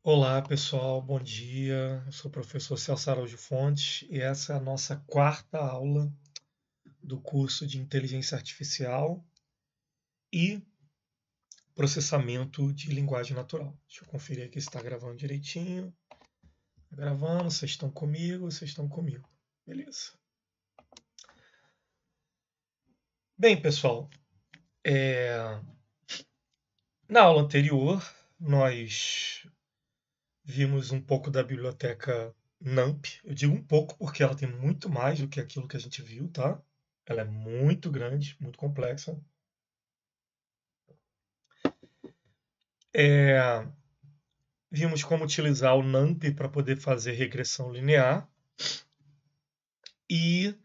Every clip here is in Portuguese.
Olá, pessoal, bom dia. Eu sou o professor Celso Araújo Fontes e essa é a nossa quarta aula do curso de Inteligência Artificial e Processamento de Linguagem Natural. Deixa eu conferir aqui se está gravando direitinho. Tá gravando, vocês estão comigo, vocês estão comigo. Beleza. Bem, pessoal, na aula anterior nós vimos um pouco da biblioteca NumPy. Eu digo um pouco porque ela tem muito mais do que aquilo que a gente viu, tá? Ela é muito grande, muito complexa. É, Vimos como utilizar o NumPy para poder fazer regressão linear e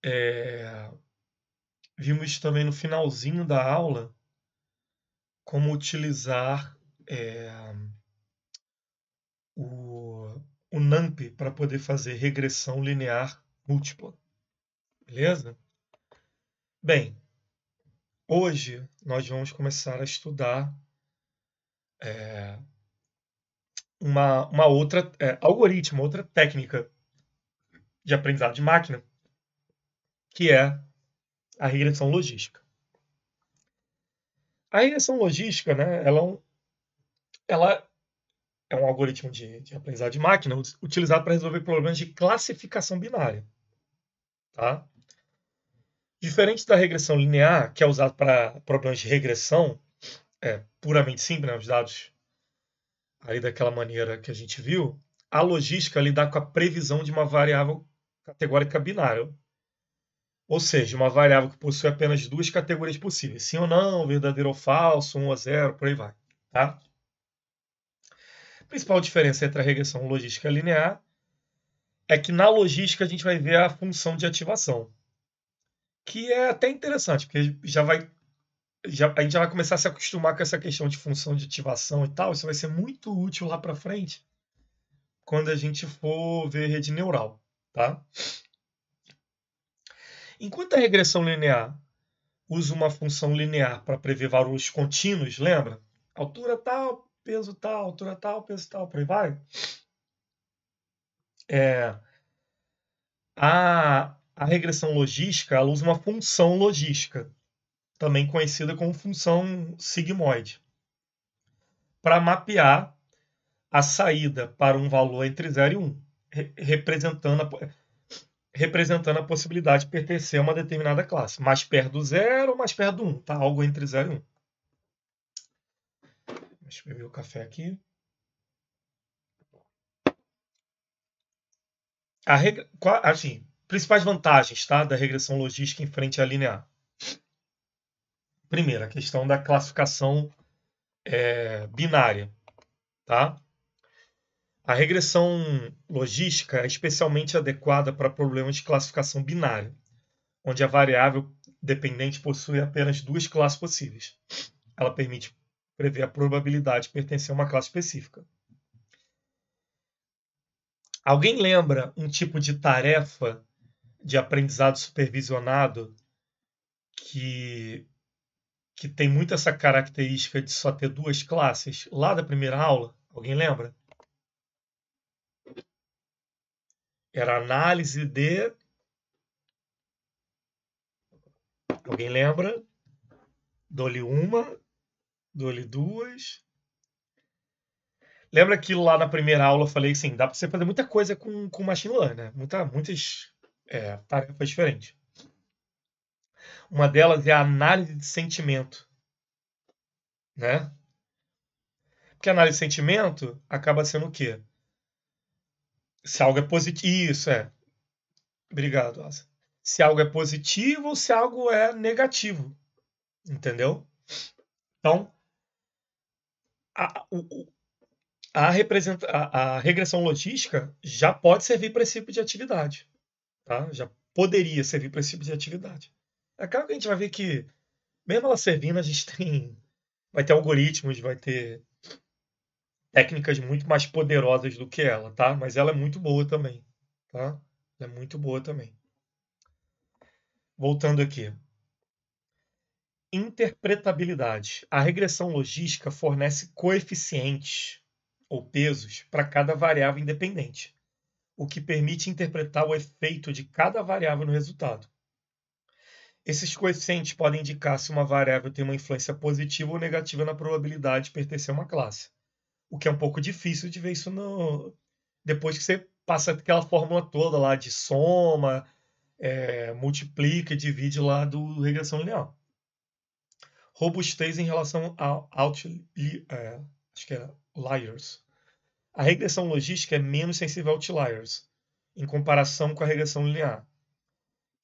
é, vimos também no finalzinho da aula como utilizar é, o NumPy para poder fazer regressão linear múltipla. Beleza? Bem, hoje nós vamos começar a estudar uma outra algoritmo, outra técnica de aprendizado de máquina, que é a regressão logística. A regressão logística, né, ela é um algoritmo de aprendizado de máquina utilizado para resolver problemas de classificação binária. Tá? Diferente da regressão linear, que é usado para problemas de regressão, puramente simples, né, os dados aí daquela maneira que a gente viu, a logística lidar com a previsão de uma variável categórica binária. Ou seja, uma variável que possui apenas duas categorias possíveis, sim ou não, verdadeiro ou falso, 1 ou 0, por aí vai. Tá? A principal diferença entre a regressão logística linear é que na logística a gente vai ver a função de ativação, que é até interessante, porque a gente já vai começar a se acostumar com essa questão de função de ativação e tal. Isso vai ser muito útil lá para frente, quando a gente for ver rede neural. Tá? Enquanto a regressão linear usa uma função linear para prever valores contínuos, lembra? Altura tal, altura tal, peso tal, por aí vai. A regressão logística ela usa uma função logística, também conhecida como função sigmoide, para mapear a saída para um valor entre 0 e 1, representando a possibilidade de pertencer a uma determinada classe, mais perto do 0 ou mais perto do 1, tá? Algo entre 0 e 1. Deixa eu beber o café aqui. Assim, principais vantagens, tá, da regressão logística em frente à linear. Primeiro, a questão da classificação binária, tá? A regressão logística é especialmente adequada para problemas de classificação binária, onde a variável dependente possui apenas duas classes possíveis. Ela permite prever a probabilidade de pertencer a uma classe específica. Alguém lembra um tipo de tarefa de aprendizado supervisionado que, que tem muito essa característica de só ter duas classes lá da primeira aula? Alguém lembra? Era análise de. Alguém lembra? Dou-lhe uma, dou-lhe duas. Lembra que lá na primeira aula eu falei assim, dá para você fazer muita coisa com machine learning, né? Muitas tarefas diferentes. Uma delas é a análise de sentimento, né? Porque a análise de sentimento acaba sendo o quê? Se algo é positivo, isso é. Obrigado, Asa. Se algo é positivo ou se algo é negativo, entendeu? Então, a, o- a regressão logística já pode servir para esse tipo de atividade, tá? Já poderia servir para esse tipo de atividade. É claro que a gente vai ver que, mesmo ela servindo, a gente vai ter algoritmos, vai ter técnicas muito mais poderosas do que ela, tá? Mas ela é muito boa também, tá? Ela é muito boa também. Voltando aqui. Interpretabilidade. A regressão logística fornece coeficientes ou pesos para cada variável independente, o que permite interpretar o efeito de cada variável no resultado. Esses coeficientes podem indicar se uma variável tem uma influência positiva ou negativa na probabilidade de pertencer a uma classe, o que é um pouco difícil de ver isso depois que você passa aquela fórmula toda lá de soma, multiplica e divide lá do regressão linear. Robustez em relação a acho que é outliers. A regressão logística é menos sensível a outliers, em comparação com a regressão linear,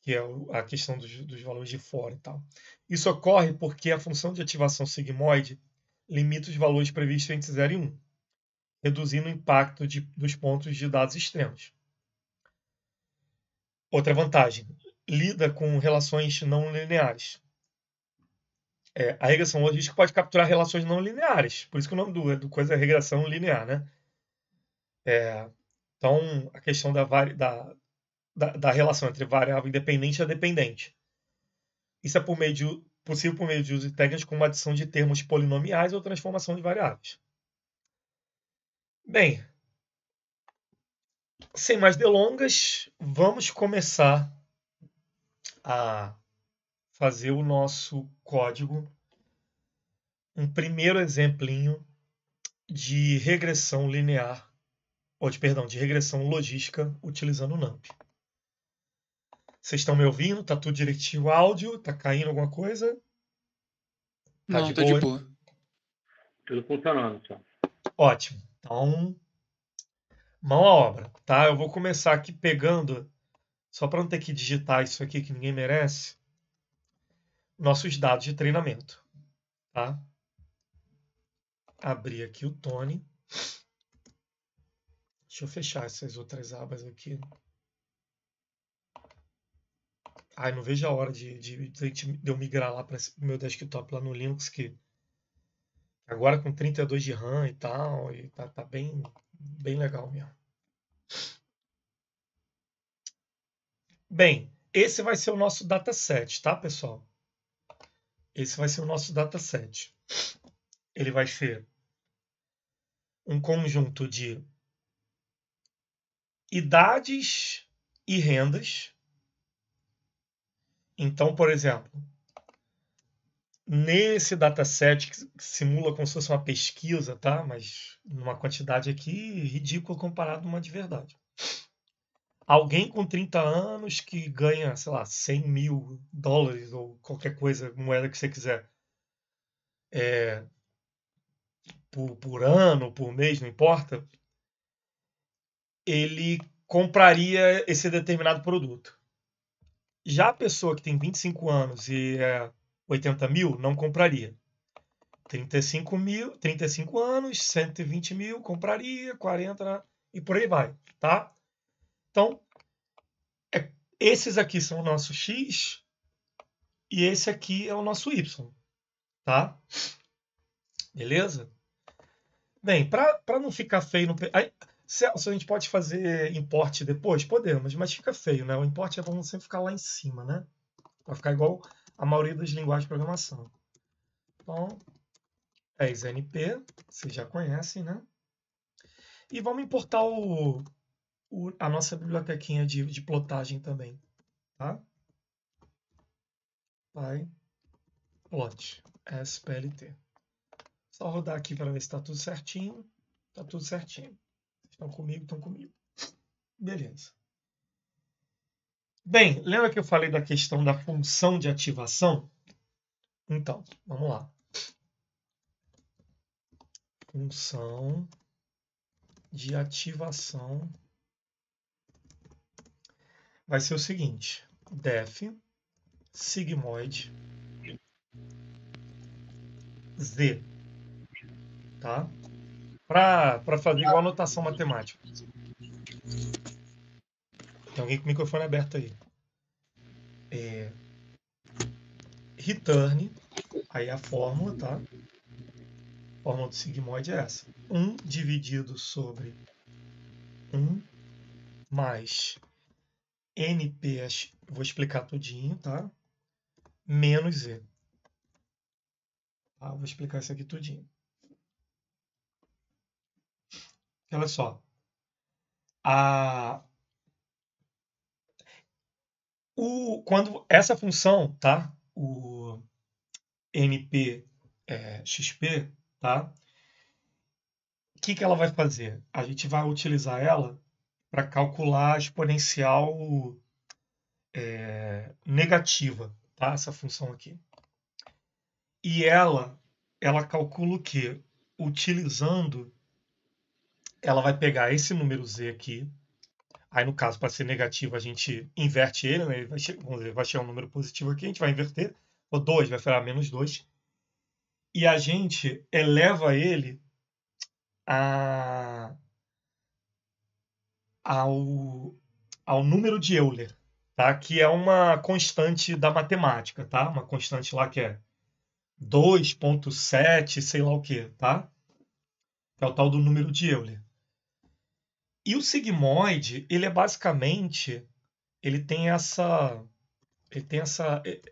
que é a questão dos valores de fora e tal. Isso ocorre porque a função de ativação sigmoide limita os valores previstos entre 0 e 1, reduzindo o impacto dos pontos de dados extremos. Outra vantagem, lida com relações não lineares. A regressão logística pode capturar relações não lineares, por isso que o nome do coisa é regressão linear, né? Então, a questão da relação entre variável independente e dependente. Isso é possível por meio de uso de técnicas como adição de termos polinomiais ou transformação de variáveis. Bem, sem mais delongas, vamos começar a fazer o nosso código. Um primeiro exemplinho de regressão linear, de regressão logística utilizando o NumPy. Vocês estão me ouvindo? Tá tudo direitinho o áudio? Tá caindo alguma coisa? Não, tá de boa. Tudo funcionando, só. Ótimo. Então, mão à obra, tá? Eu vou começar aqui pegando, só para não ter que digitar isso aqui que ninguém merece, nossos dados de treinamento, tá? Abrir aqui o Tony. Deixa eu fechar essas outras abas aqui. Ai, não vejo a hora de eu migrar lá para o meu desktop lá no Linux, que agora com 32 de RAM e tal, e tá bem legal mesmo. Bem, esse vai ser o nosso dataset, tá, pessoal? Esse vai ser o nosso dataset. Ele vai ser um conjunto de idades e rendas. Então, por exemplo, nesse dataset que simula como se fosse uma pesquisa, tá? Mas numa quantidade aqui ridícula comparado a uma de verdade. Alguém com 30 anos que ganha, sei lá, 100 mil dólares ou qualquer coisa, moeda que você quiser, por ano, por mês, não importa, ele compraria esse determinado produto. Já a pessoa que tem 25 anos e é 80 mil, não compraria. 35 anos, 120 mil, compraria, 40, e por aí vai, tá? Então, esses aqui são o nosso X e esse aqui é o nosso Y, tá? Beleza? Bem, para não ficar feio... Se a gente pode fazer import depois? Podemos, mas fica feio, né? O import é bom sempre ficar lá em cima, né? Para ficar igual a maioria das linguagens de programação. Então, XNP, vocês já conhecem, né? E vamos importar a nossa bibliotequinha de plotagem também, tá? Vai, plot, SPLT. Só rodar aqui para ver se está tudo certinho. Está tudo certinho. Estão comigo, estão comigo. Beleza. Bem, lembra que eu falei da questão da função de ativação? Então, vamos lá. Função de ativação vai ser o seguinte: def sigmoid z, tá? Para fazer igual a notação matemática. Tem alguém com o microfone aberto aí. Return, aí a fórmula, tá? A fórmula do sigmoide é essa. 1 dividido sobre 1 mais np, vou explicar tudinho, tá? Menos z. Tá? Vou explicar isso aqui tudinho. Olha só. Quando essa função, tá? O NP XP, tá? O que ela vai fazer? A gente vai utilizar ela para calcular a exponencial negativa, tá? Essa função aqui. E ela calcula o quê? Utilizando, ela vai pegar esse número z aqui. Aí, no caso, para ser negativo, a gente inverte ele, né? Ele vai chegar um número positivo aqui, a gente vai inverter. O 2 vai virar menos 2. E a gente eleva ele ao número de Euler, tá? Que é uma constante da matemática, tá? Uma constante lá que é 2,7, sei lá o que, tá? Que é o tal do número de Euler. E o sigmoide, ele é basicamente, ele tem essa,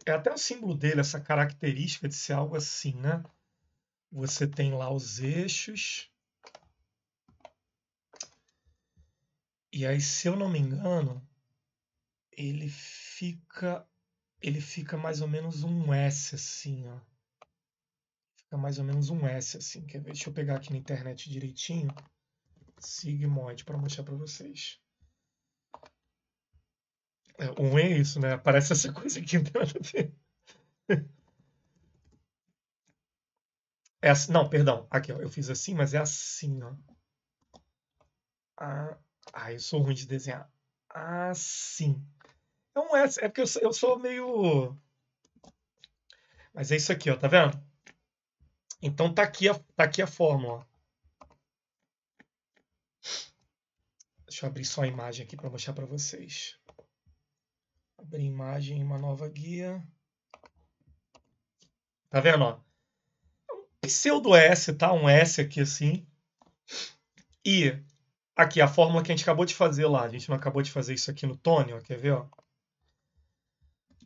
é até o símbolo dele, essa característica de ser algo assim, né? Você tem lá os eixos. E aí, se eu não me engano, ele fica mais ou menos um S assim, ó. Fica mais ou menos um S assim. Quer ver? Deixa eu pegar aqui na internet direitinho. Sigmoide para mostrar para vocês. Um é isso, né? Parece essa coisa aqui, não tem nada a ver. Não, perdão. Aqui, ó, eu fiz assim, mas é assim, ó. Eu sou ruim de desenhar. Assim. É um S, é porque eu sou meio... Mas é isso aqui, ó, tá vendo? Então tá aqui a fórmula. Deixa eu abrir só a imagem aqui para mostrar para vocês. Abrir imagem em uma nova guia. Tá vendo, ó? Um pseudo S, tá? Um S aqui assim. E aqui a fórmula que a gente acabou de fazer lá. A gente não acabou de fazer isso aqui no Tony, ó. Quer ver, ó?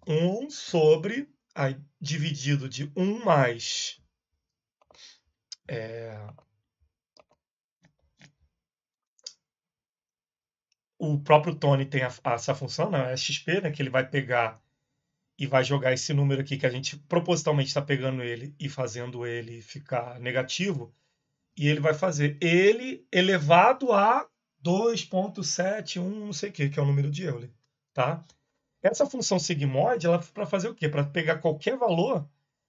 1 sobre, aí, dividido de 1 mais o próprio Tony tem essa função, né, a XP, né, que ele vai pegar e vai jogar esse número aqui que a gente propositalmente está pegando ele e fazendo ele ficar negativo, e ele vai fazer ele elevado a 2,71, não sei o que é o número de Euler, tá? Essa função sigmoide, ela é para fazer o quê? Para pegar qualquer valor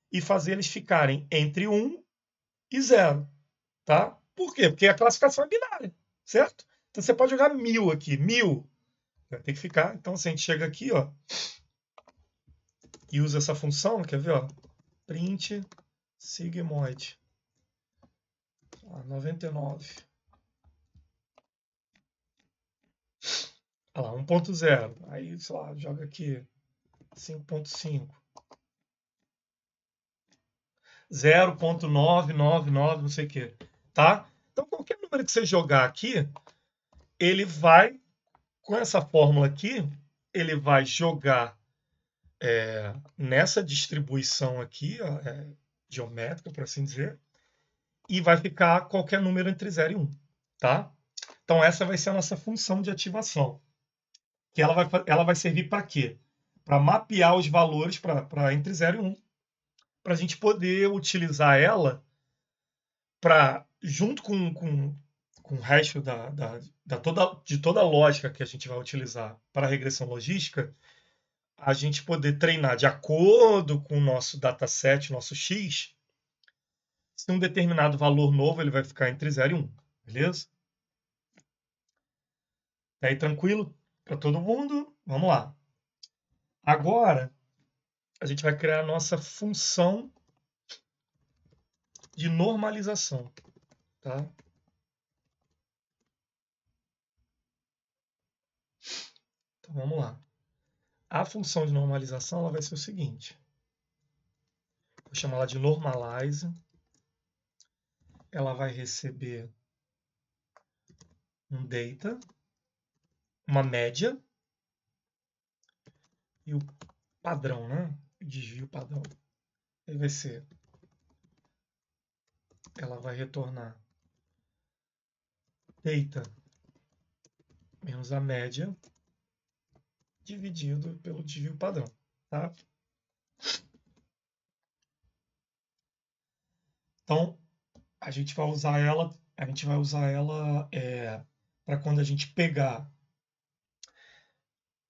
e fazer eles ficarem entre 1 e 0, tá? Por quê? Porque a classificação é binária, certo? Então você pode jogar 1000 aqui, 1000. Vai ter que ficar. Então, se a gente chega aqui, ó, e usa essa função, quer ver, ó? Print sigmoide. 99. Olha lá, 1.0. Aí, sei lá, joga aqui 5.5. 0.999, não sei o que, tá? Então, qualquer número que você jogar aqui, ele vai, com essa fórmula aqui, ele vai jogar nessa distribuição aqui, ó, geométrica, por assim dizer, e vai ficar qualquer número entre 0 e 1, tá? Então, essa vai ser a nossa função de ativação. Que ela vai servir para quê? Para mapear os valores para entre 0 e 1, para a gente poder utilizar ela para, junto com o resto de toda a lógica que a gente vai utilizar para a regressão logística, a gente poder treinar de acordo com o nosso dataset, nosso X, se um determinado valor novo ele vai ficar entre 0 e 1, beleza? Tá aí tranquilo para todo mundo? Vamos lá. Agora, a gente vai criar a nossa função de normalização, tá? Então, vamos lá. A função de normalização ela vai ser o seguinte. Vou chamar ela de normalize. Ela vai receber um data, uma média e o padrão, né? O desvio padrão. Ele vai ser... Ela vai retornar Θ menos a média dividido pelo desvio padrão, tá? Então, a gente vai usar ela para quando a gente pegar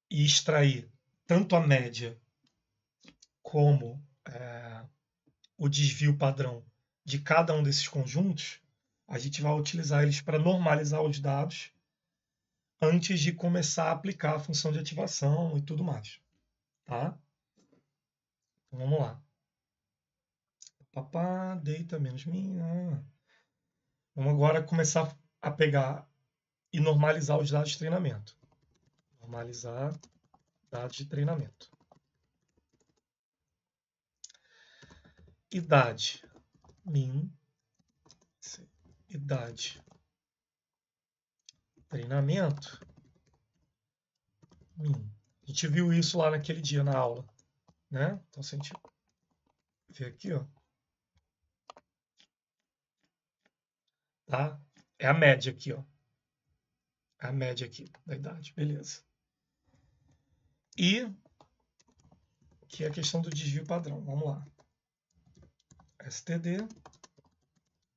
e extrair tanto a média como o desvio padrão de cada um desses conjuntos, a gente vai utilizar eles para normalizar os dados antes de começar a aplicar a função de ativação e tudo mais, tá? Então, vamos lá. Papá, deita menos minha. Vamos agora começar a pegar e normalizar os dados de treinamento. Normalizar dados de treinamento. Idade. Min. Idade. Treinamento. Min. A gente viu isso lá naquele dia na aula, né? Então, se a gente ver aqui, ó. Tá? É a média aqui, ó. A média aqui da idade, beleza. E que é a questão do desvio padrão. Vamos lá. STD,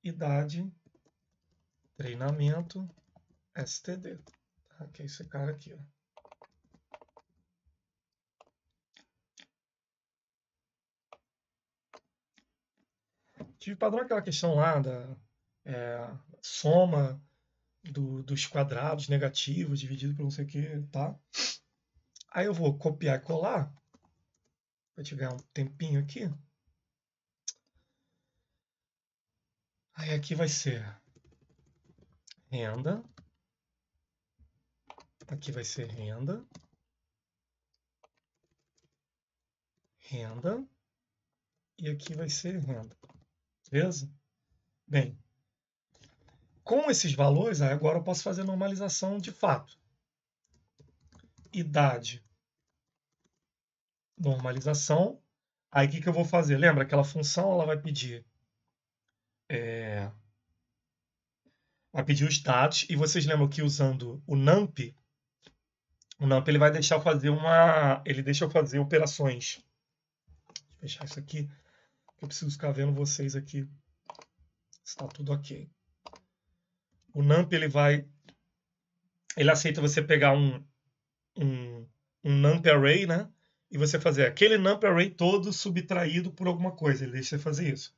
idade, treinamento, STD. Tá? Que é esse cara aqui, ó. Desvio padrão é aquela questão lá da soma dos quadrados negativos dividido por não sei o que, tá? Aí eu vou copiar e colar, para te ganhar um tempinho aqui. Aí aqui vai ser renda, aqui vai ser renda, renda, e aqui vai ser renda, beleza? Bem, com esses valores, aí agora eu posso fazer normalização de fato. Idade, normalização. Aí o que eu vou fazer? Lembra aquela função, ela vai pedir os dados, e vocês lembram que usando o NumPy ele vai deixar eu fazer ele deixa eu fazer operações. Deixa eu fechar isso aqui, que eu preciso ficar vendo vocês aqui se está tudo ok. O NumPy ele aceita você pegar um NumPy array, né? E você fazer aquele NumPy array todo subtraído por alguma coisa. Ele deixa você fazer isso.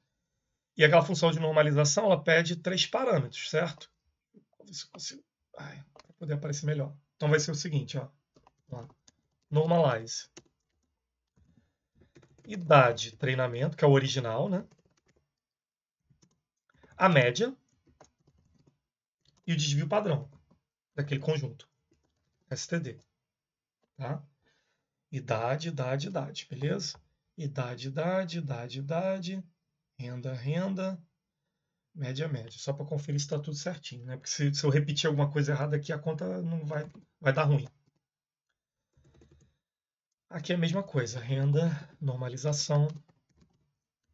E aquela função de normalização, ela pede 3 parâmetros, certo? Vou ver se eu consigo. Para poder aparecer melhor. Então vai ser o seguinte, ó. Normalize. Idade, treinamento, que é o original, né? A média e o desvio padrão daquele conjunto. STD. Tá? Idade, idade, idade, beleza? Idade, idade, idade, idade, renda, renda, média, média. Só para conferir se está tudo certinho, né? Porque se eu repetir alguma coisa errada aqui, a conta não vai dar ruim. Aqui é a mesma coisa, renda, normalização,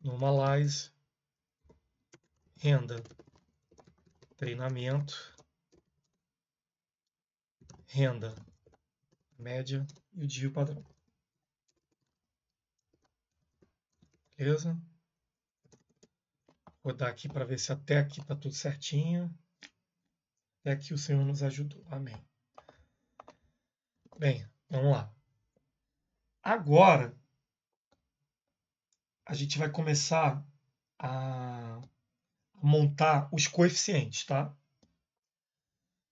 normalize, renda, treinamento, renda, média e o desvio padrão. Beleza? Vou dar aqui para ver se até aqui está tudo certinho. Até aqui o Senhor nos ajudou. Amém. Bem, vamos lá. Agora, a gente vai começar a montar os coeficientes, tá?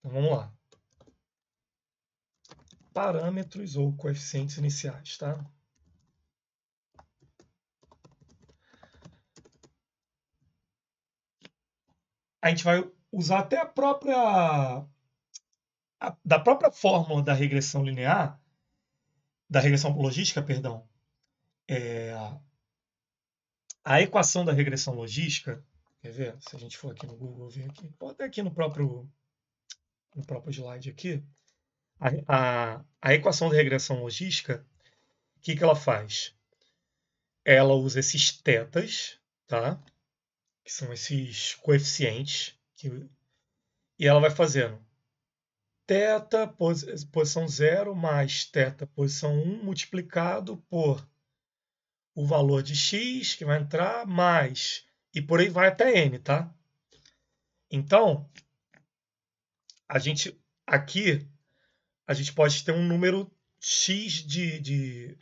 Então, vamos lá. Parâmetros ou coeficientes iniciais, tá? A gente vai usar até da própria fórmula da regressão linear, da regressão logística, perdão, a equação da regressão logística, quer ver? Se a gente for aqui no Google ver aqui, ou até aqui no próprio slide aqui, a equação da regressão logística, o que ela faz? Ela usa esses tetas, tá? Que são esses coeficientes, E ela vai fazendo θ, posição 0, mais θ, posição 1, multiplicado por o valor de x que vai entrar, mais... E por aí vai até n, tá? Então, aqui, a gente pode ter um número x de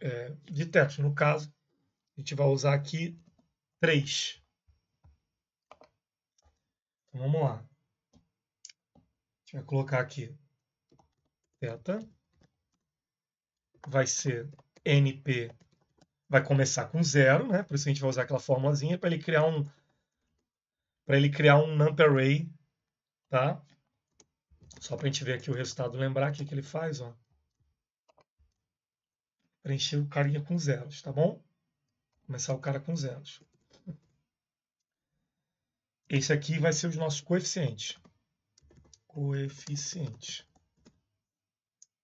tetos. No caso, a gente vai usar aqui 3. Então, vamos lá. A gente vai colocar aqui θ. Vai ser NP, vai começar com 0, né? Por isso a gente vai usar aquela formulazinha para ele criar um NumPy, tá? Só para a gente ver aqui o resultado, lembrar o que ele faz, ó. Preencher o carinha com zeros, tá bom? Começar o cara com zeros. Esse aqui vai ser os nossos coeficientes. Coeficiente.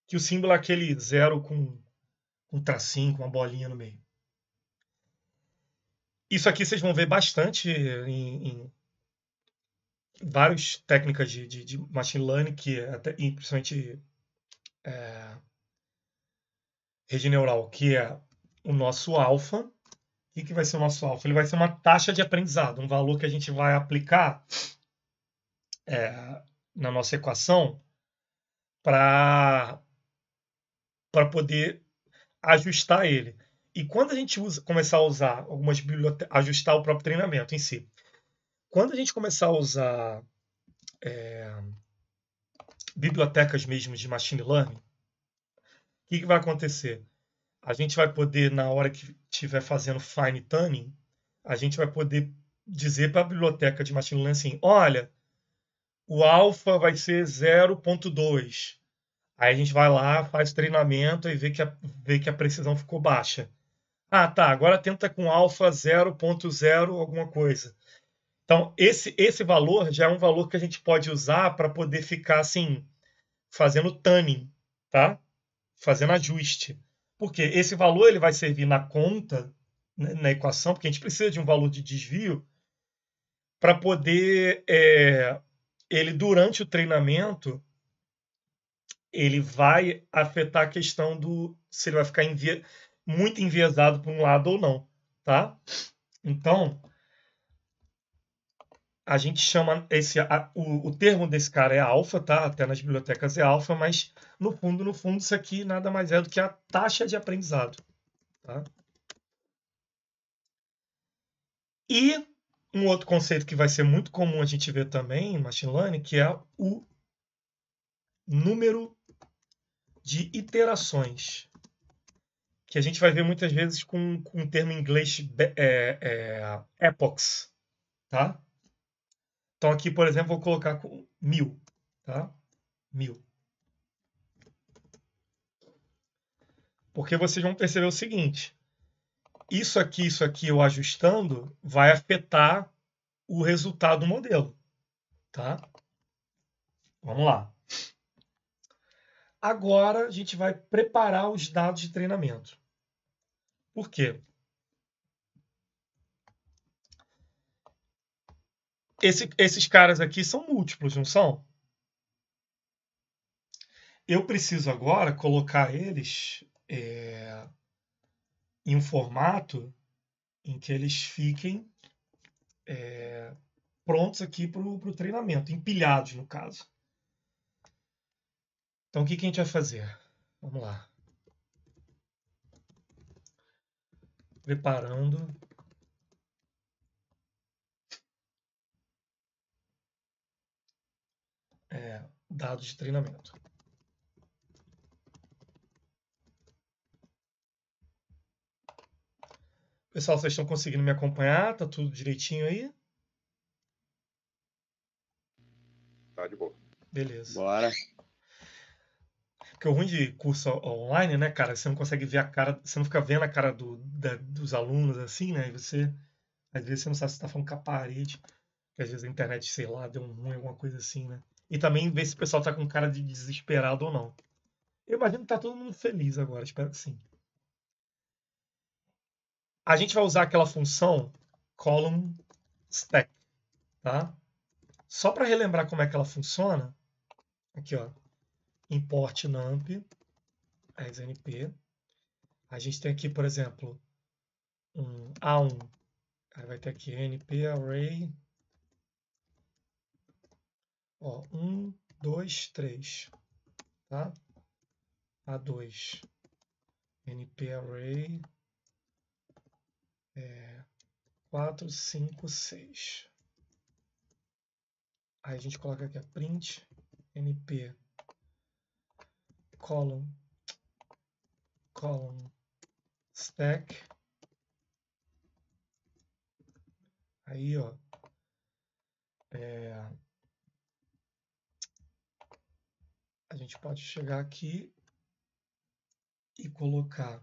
Que o símbolo é aquele zero com um tracinho, com uma bolinha no meio. Isso aqui vocês vão ver bastante em várias técnicas de machine learning, que até, principalmente rede neural, que é o nosso alfa. O que vai ser o nosso alfa? Ele vai ser uma taxa de aprendizado, um valor que a gente vai aplicar na nossa equação para poder ajustar ele. E quando a gente começar a usar algumas bibliotecas, ajustar o próprio treinamento em si. Quando a gente começar a usar bibliotecas mesmo de machine learning, o que vai acontecer? A gente vai poder, na hora que estiver fazendo fine tuning, a gente vai poder dizer para a biblioteca de machine learning assim, olha, o alfa vai ser 0.2. Aí a gente vai lá, faz treinamento e vê que a precisão ficou baixa. Ah, tá, agora tenta com alfa 0.0 alguma coisa. Então, esse valor já é um valor que a gente pode usar para poder ficar assim, fazendo tuning, tá? Fazendo ajuste. Porque esse valor ele vai servir na conta, na equação, porque a gente precisa de um valor de desvio para poder, ele durante o treinamento, ele vai afetar a questão se ele vai ficar muito enviesado para um lado ou não, tá? Então, a gente chama o termo desse cara é alfa, tá? Até nas bibliotecas é alfa, mas no fundo, isso aqui nada mais é do que a taxa de aprendizado, tá? E um outro conceito que vai ser muito comum a gente ver também em machine learning, que é o número de iterações, que a gente vai ver muitas vezes com um termo em inglês epochs, tá? Então aqui, por exemplo, vou colocar com 1000, tá? 1000. Porque vocês vão perceber o seguinte, isso aqui eu ajustando vai afetar o resultado do modelo, tá? Vamos lá. Agora a gente vai preparar os dados de treinamento. Por quê? Esses caras aqui são múltiplos, não são? Eu preciso agora colocar eles em um formato em que eles fiquem prontos aqui para o treinamento, empilhados no caso. Então o que a gente vai fazer? Vamos lá. Preparando. Dados de treinamento. Pessoal, vocês estão conseguindo me acompanhar? Tá tudo direitinho aí? Tá de boa. Beleza. Bora. Porque o ruim de curso online, né, cara, você não consegue ver a cara, você não fica vendo a cara dos alunos assim, né? E você, às vezes, você não sabe se tá falando com a parede, porque às vezes a internet, sei lá, deu um ruim, alguma coisa assim, né? E também ver se o pessoal tá com cara de desesperado ou não. Eu imagino que tá todo mundo feliz agora, espero que sim. A gente vai usar aquela função column stack, tá? só para relembrar como é que ela funciona, aqui, ó, import numpy, asNP. A gente tem aqui, por exemplo, um A1. Aí vai ter aqui np array, ó, 1, 2, 3, tá? A2, np array, 4, 5, 6. Aí a gente coloca aqui a print np column stack. Aí, ó, a gente pode chegar aqui e colocar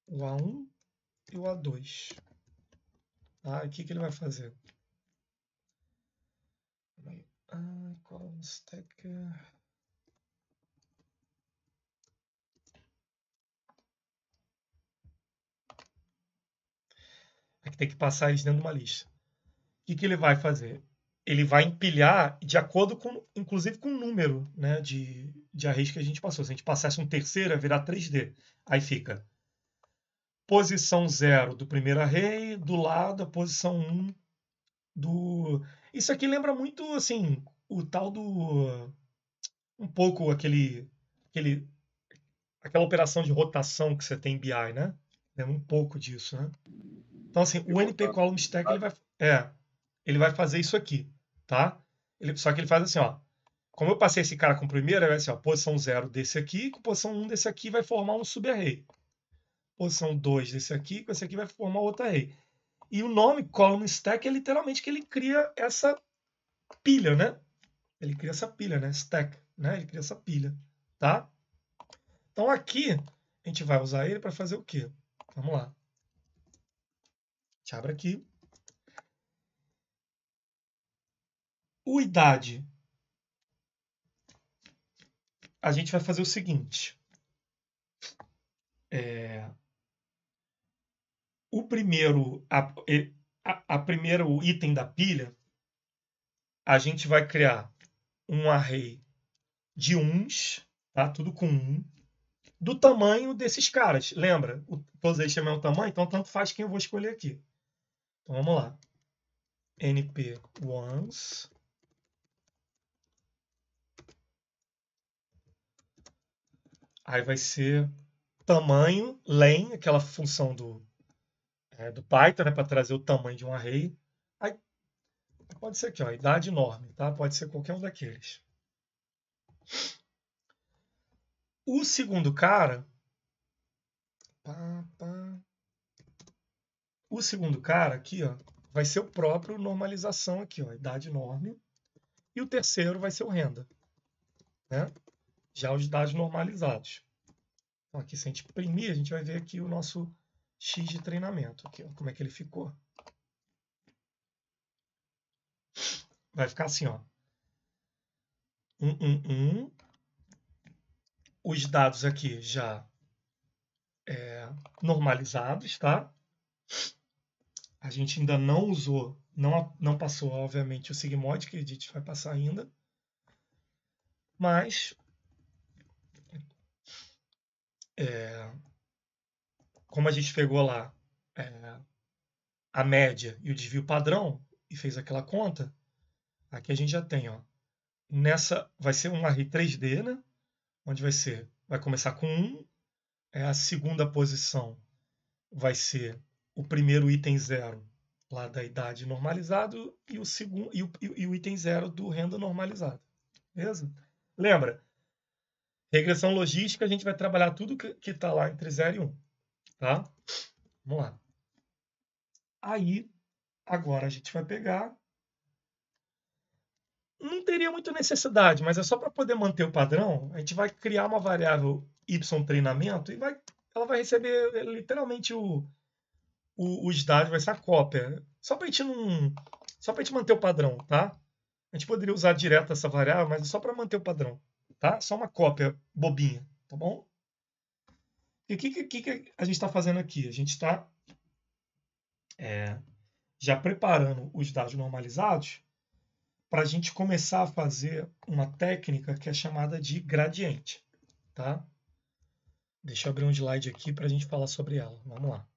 o A1 e o A2. Tá? O que ele vai fazer? Column stack. Aqui tem que passar isso dentro de uma lista. O que ele vai fazer? Ele vai empilhar de acordo com, inclusive com o número, né, de arrays que a gente passou. Se a gente passasse um terceiro, ia virar 3D. Aí fica posição 0 do primeiro array, do lado a posição 1 do... Isso aqui lembra muito, assim, o tal do... Um pouco aquela operação de rotação que você tem em BI, né? Lembra um pouco disso, né? Então, assim, o NP Column Stack, ele vai fazer isso aqui, tá? Só que ele faz assim, ó. Como eu passei esse cara com o primeiro, vai ser, ó, posição 0 desse aqui, com posição 1 desse aqui vai formar um subarray. Posição 2 desse aqui, com esse aqui vai formar outro array. E o nome Column Stack é literalmente que ele cria essa pilha, né? Ele cria essa pilha, né? Stack, né? Ele cria essa pilha, tá? Então aqui a gente vai usar ele para fazer o quê? Vamos lá. A gente abre aqui. O idade. A gente vai fazer o seguinte. O primeiro item da pilha, a gente vai criar um array de uns, tá? Tudo com 1, do tamanho desses caras. Lembra? Todos eles têm o mesmo tamanho, então tanto faz quem eu vou escolher aqui. Então vamos lá. np ones. Aí vai ser tamanho, len, aquela função do Python, né, para trazer o tamanho de um array. Aí, pode ser aqui, ó, idade enorme, tá? Pode ser qualquer um daqueles. O segundo cara, aqui, ó, vai ser o próprio normalização aqui, ó, idade enorme. E o terceiro vai ser o renda, né? Já os dados normalizados. Então aqui, se a gente imprimir, a gente vai ver aqui o nosso X de treinamento, aqui, ó, como é que ele ficou. Vai ficar assim, ó. 1. Os dados aqui já normalizados, tá? A gente ainda não usou, não passou, obviamente, o sigmoid, que a gente vai passar ainda. Mas, como a gente pegou lá a média e o desvio padrão e fez aquela conta, aqui a gente já tem, ó. Nessa vai ser um array 3D, né? Onde vai começar com 1, a segunda posição vai ser o primeiro item 0 lá da idade normalizado e o segundo e o item 0 do renda normalizado. Beleza? Lembra? Regressão logística, a gente vai trabalhar tudo que está lá entre 0 e 1. Tá? Vamos lá. Aí, agora a gente vai pegar. Não teria muita necessidade, mas é só para poder manter o padrão. A gente vai criar uma variável y treinamento e ela vai receber literalmente os dados, vai ser a cópia. Só para a gente manter o padrão, tá? A gente poderia usar direto essa variável, mas é só para manter o padrão, tá? Só uma cópia bobinha, tá bom? E o que a gente está fazendo aqui? A gente está já preparando os dados normalizados para a gente começar a fazer uma técnica que é chamada de gradiente, tá? Deixa eu abrir um slide aqui para a gente falar sobre ela. Vamos lá.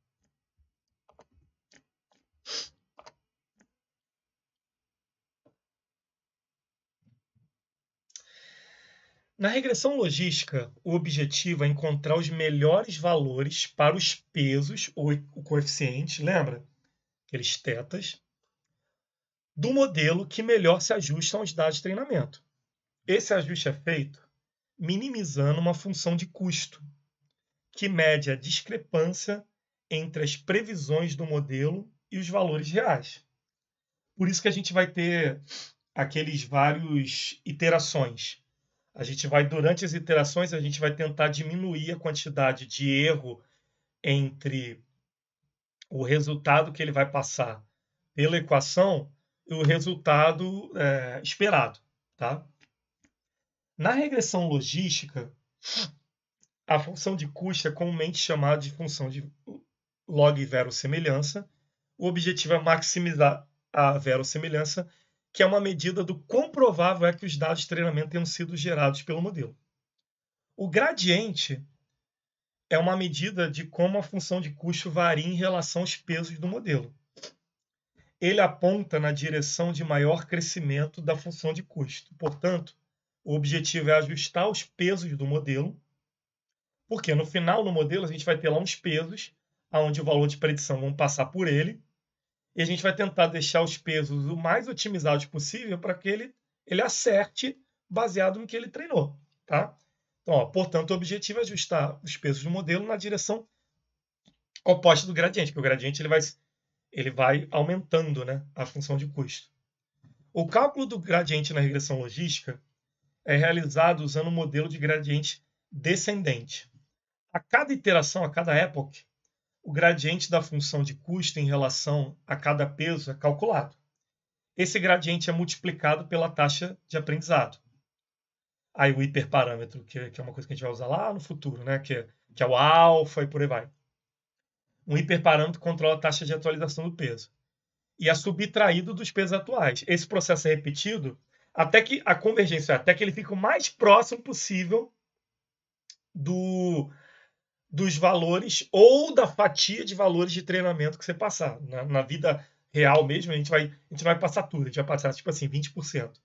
Na regressão logística, o objetivo é encontrar os melhores valores para os pesos, ou o coeficiente, lembra? Aqueles tetas, do modelo que melhor se ajustam aos dados de treinamento. Esse ajuste é feito minimizando uma função de custo, que mede a discrepância entre as previsões do modelo e os valores reais. Por isso que a gente vai ter aqueles vários iterações. A gente vai, durante as iterações, a gente vai tentar diminuir a quantidade de erro entre o resultado que ele vai passar pela equação e o resultado esperado, tá? Na regressão logística, a função de custo é comumente chamada de função de log verossemelhança. O objetivo é maximizar a verossemelhança, que é uma medida do quão provável é que os dados de treinamento tenham sido gerados pelo modelo. O gradiente é uma medida de como a função de custo varia em relação aos pesos do modelo. Ele aponta na direção de maior crescimento da função de custo. Portanto, o objetivo é ajustar os pesos do modelo, porque no final, no modelo, a gente vai ter lá uns pesos, onde o valor de predição vão passar por ele, e a gente vai tentar deixar os pesos o mais otimizados possível para que ele acerte baseado no que ele treinou, tá? Então, portanto, o objetivo é ajustar os pesos do modelo na direção oposta do gradiente, porque o gradiente ele vai aumentando, né, a função de custo. O cálculo do gradiente na regressão logística é realizado usando um modelo de gradiente descendente. A cada iteração, a cada epoch, o gradiente da função de custo em relação a cada peso é calculado. Esse gradiente é multiplicado pela taxa de aprendizado. Aí o hiperparâmetro, que é uma coisa que a gente vai usar lá no futuro, né? que é o alfa e por aí vai. Um hiperparâmetro controla a taxa de atualização do peso. E é subtraído dos pesos atuais. Esse processo é repetido até que a convergência, até que ele fique o mais próximo possível dos valores ou da fatia de valores de treinamento que você passar. Na vida real mesmo, a gente vai passar tudo. A gente vai passar, tipo assim, 20%.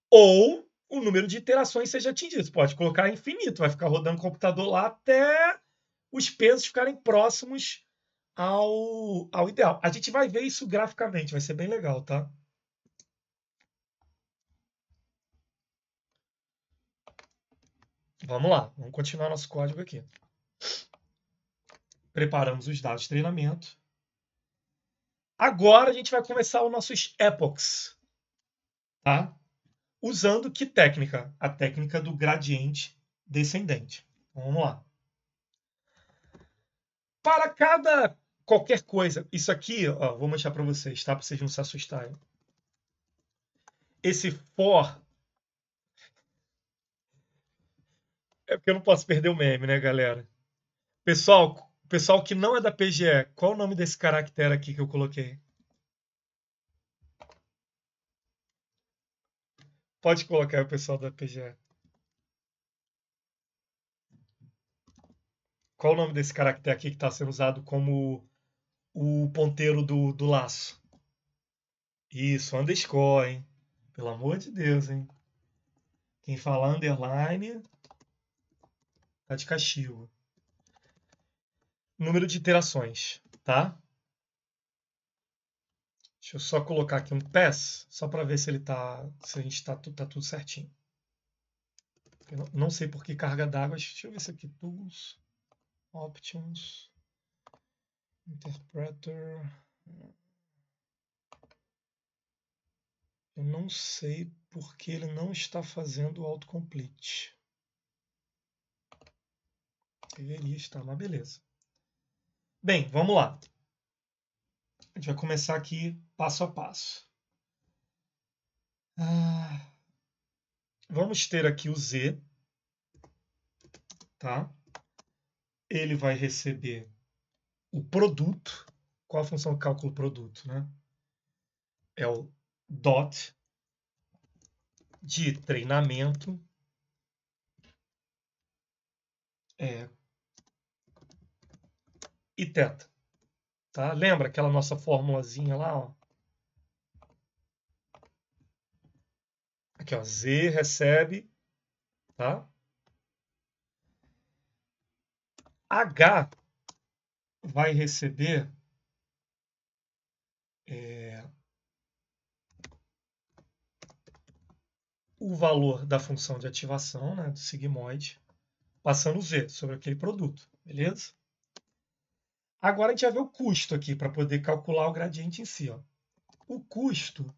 Ou o número de iterações seja atingido. Você pode colocar infinito. Vai ficar rodando o computador lá até os pesos ficarem próximos ao ideal. A gente vai ver isso graficamente. Vai ser bem legal, tá? Vamos lá. Vamos continuar nosso código aqui. Preparamos os dados de treinamento. Agora a gente vai começar os nossos epochs, tá? Usando que técnica? A técnica do gradiente descendente. Então, vamos lá. Para qualquer coisa, isso aqui, ó, vou mostrar para vocês, tá? Para vocês não se assustarem. Esse for é porque eu não posso perder o meme, né, galera? Pessoal que não é da PGE, qual o nome desse caractere aqui que eu coloquei? Pode colocar o pessoal da PGE. Qual o nome desse caractere aqui que está sendo usado como o ponteiro do laço? Isso, underscore, hein? Pelo amor de Deus, hein? Quem fala underline tá de castigo. Número de iterações, tá? Deixa eu só colocar aqui um pass, só para ver se a gente tá tudo certinho. Eu não sei por que carga d'água. Deixa eu ver isso aqui. Tools, Options, Interpreter. Eu não sei porque ele não está fazendo o autocomplete. Deveria estar, mas beleza. Bem, vamos lá. A gente vai começar aqui passo a passo. Vamos ter aqui o Z, tá? Ele vai receber o produto. Qual a função de cálculo produto, né? É o dot de treinamento e θ. Tá? Lembra aquela nossa formulazinha lá? Ó? Aqui, ó, Z recebe, tá? H vai receber o valor da função de ativação, né, do sigmoide, passando Z sobre aquele produto, beleza? Agora a gente vai ver o custo aqui para poder calcular o gradiente em si. Ó. O custo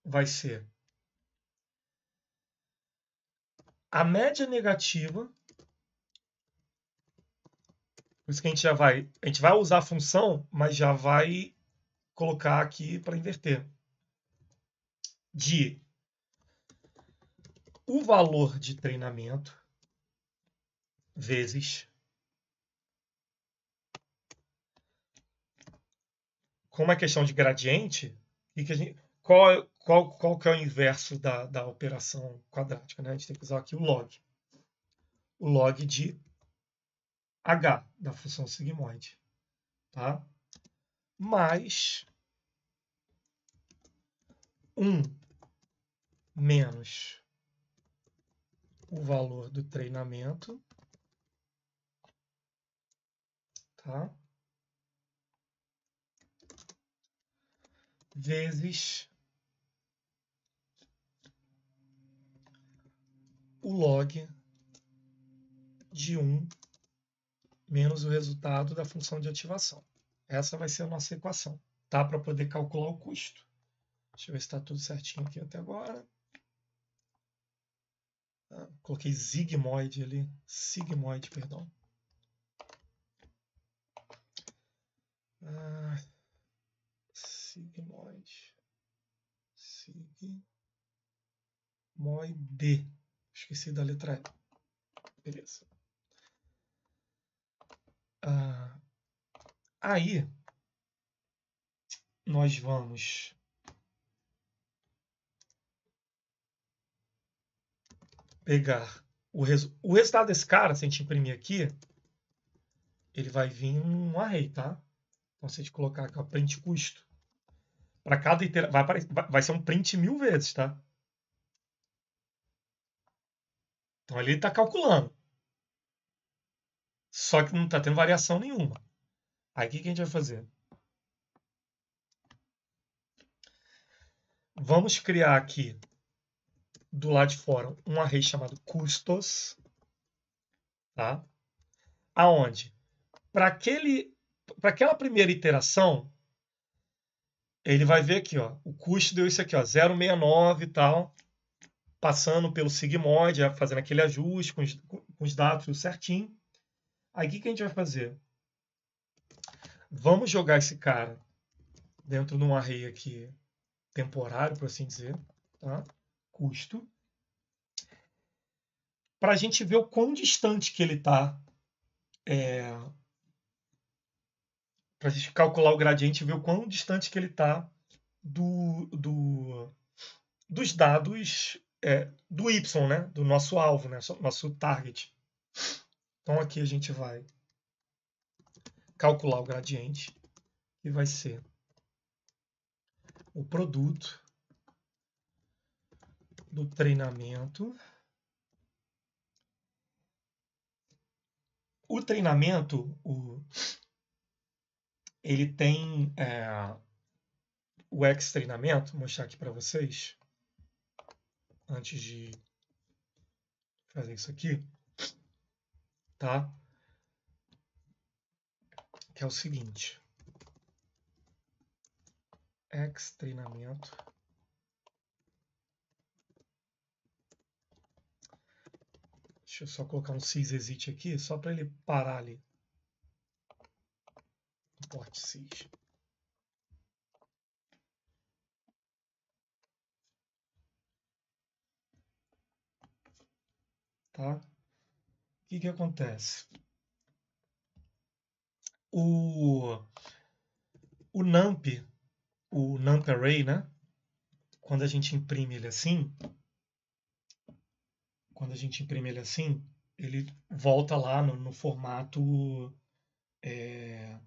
vai ser a média negativa. Por isso que a gente vai usar a função, mas já vai colocar aqui para inverter. De o valor de treinamento vezes, como é questão de gradiente, qual que é o inverso da operação quadrática? Né? A gente tem que usar aqui o log. O log de h, da função sigmoide. Tá? Mais 1 menos o valor do treinamento, tá? Vezes o log de 1 menos o resultado da função de ativação. Essa vai ser a nossa equação, tá? Para poder calcular o custo. Deixa eu ver se está tudo certinho aqui até agora. Coloquei sigmoide ali. Sigmoide, perdão. Sigmoide. Sigmoide. Esqueci da letra E. Beleza. Aí, nós vamos pegar o resultado desse cara, se a gente imprimir aqui, ele vai vir um array, tá? Então, se a gente colocar aqui, ó, print custo, para cada iteração, vai ser um print 1000 vezes, tá? Então, ali ele está calculando. Só que não está tendo variação nenhuma. Aí, o que a gente vai fazer? Vamos criar aqui, do lado de fora, um array chamado custos, tá? Aonde? Para aquela primeira iteração, ele vai ver aqui, ó, o custo deu isso aqui, ó, 0,69 e tal, passando pelo sigmoide, fazendo aquele ajuste com os dados tudo certinho. Aí o que a gente vai fazer? Vamos jogar esse cara dentro de um array aqui temporário, por assim dizer, tá? Custo, para a gente ver o quão distante que ele está, para a gente calcular o gradiente e ver o quão distante que ele está dos dados do Y, né? Do nosso alvo, né? Nosso target. Então aqui a gente vai calcular o gradiente, que vai ser o produto do treinamento. O treinamento, ele tem o X-treinamento, vou mostrar aqui para vocês, antes de fazer isso aqui, tá? Que é o seguinte, X-treinamento, deixa eu só colocar um sysexit aqui, só para ele parar ali. Import sys. Tá? O que acontece? O NumPy, o NumPy Array, né? quando a gente imprime ele assim, ele volta lá no formato, ele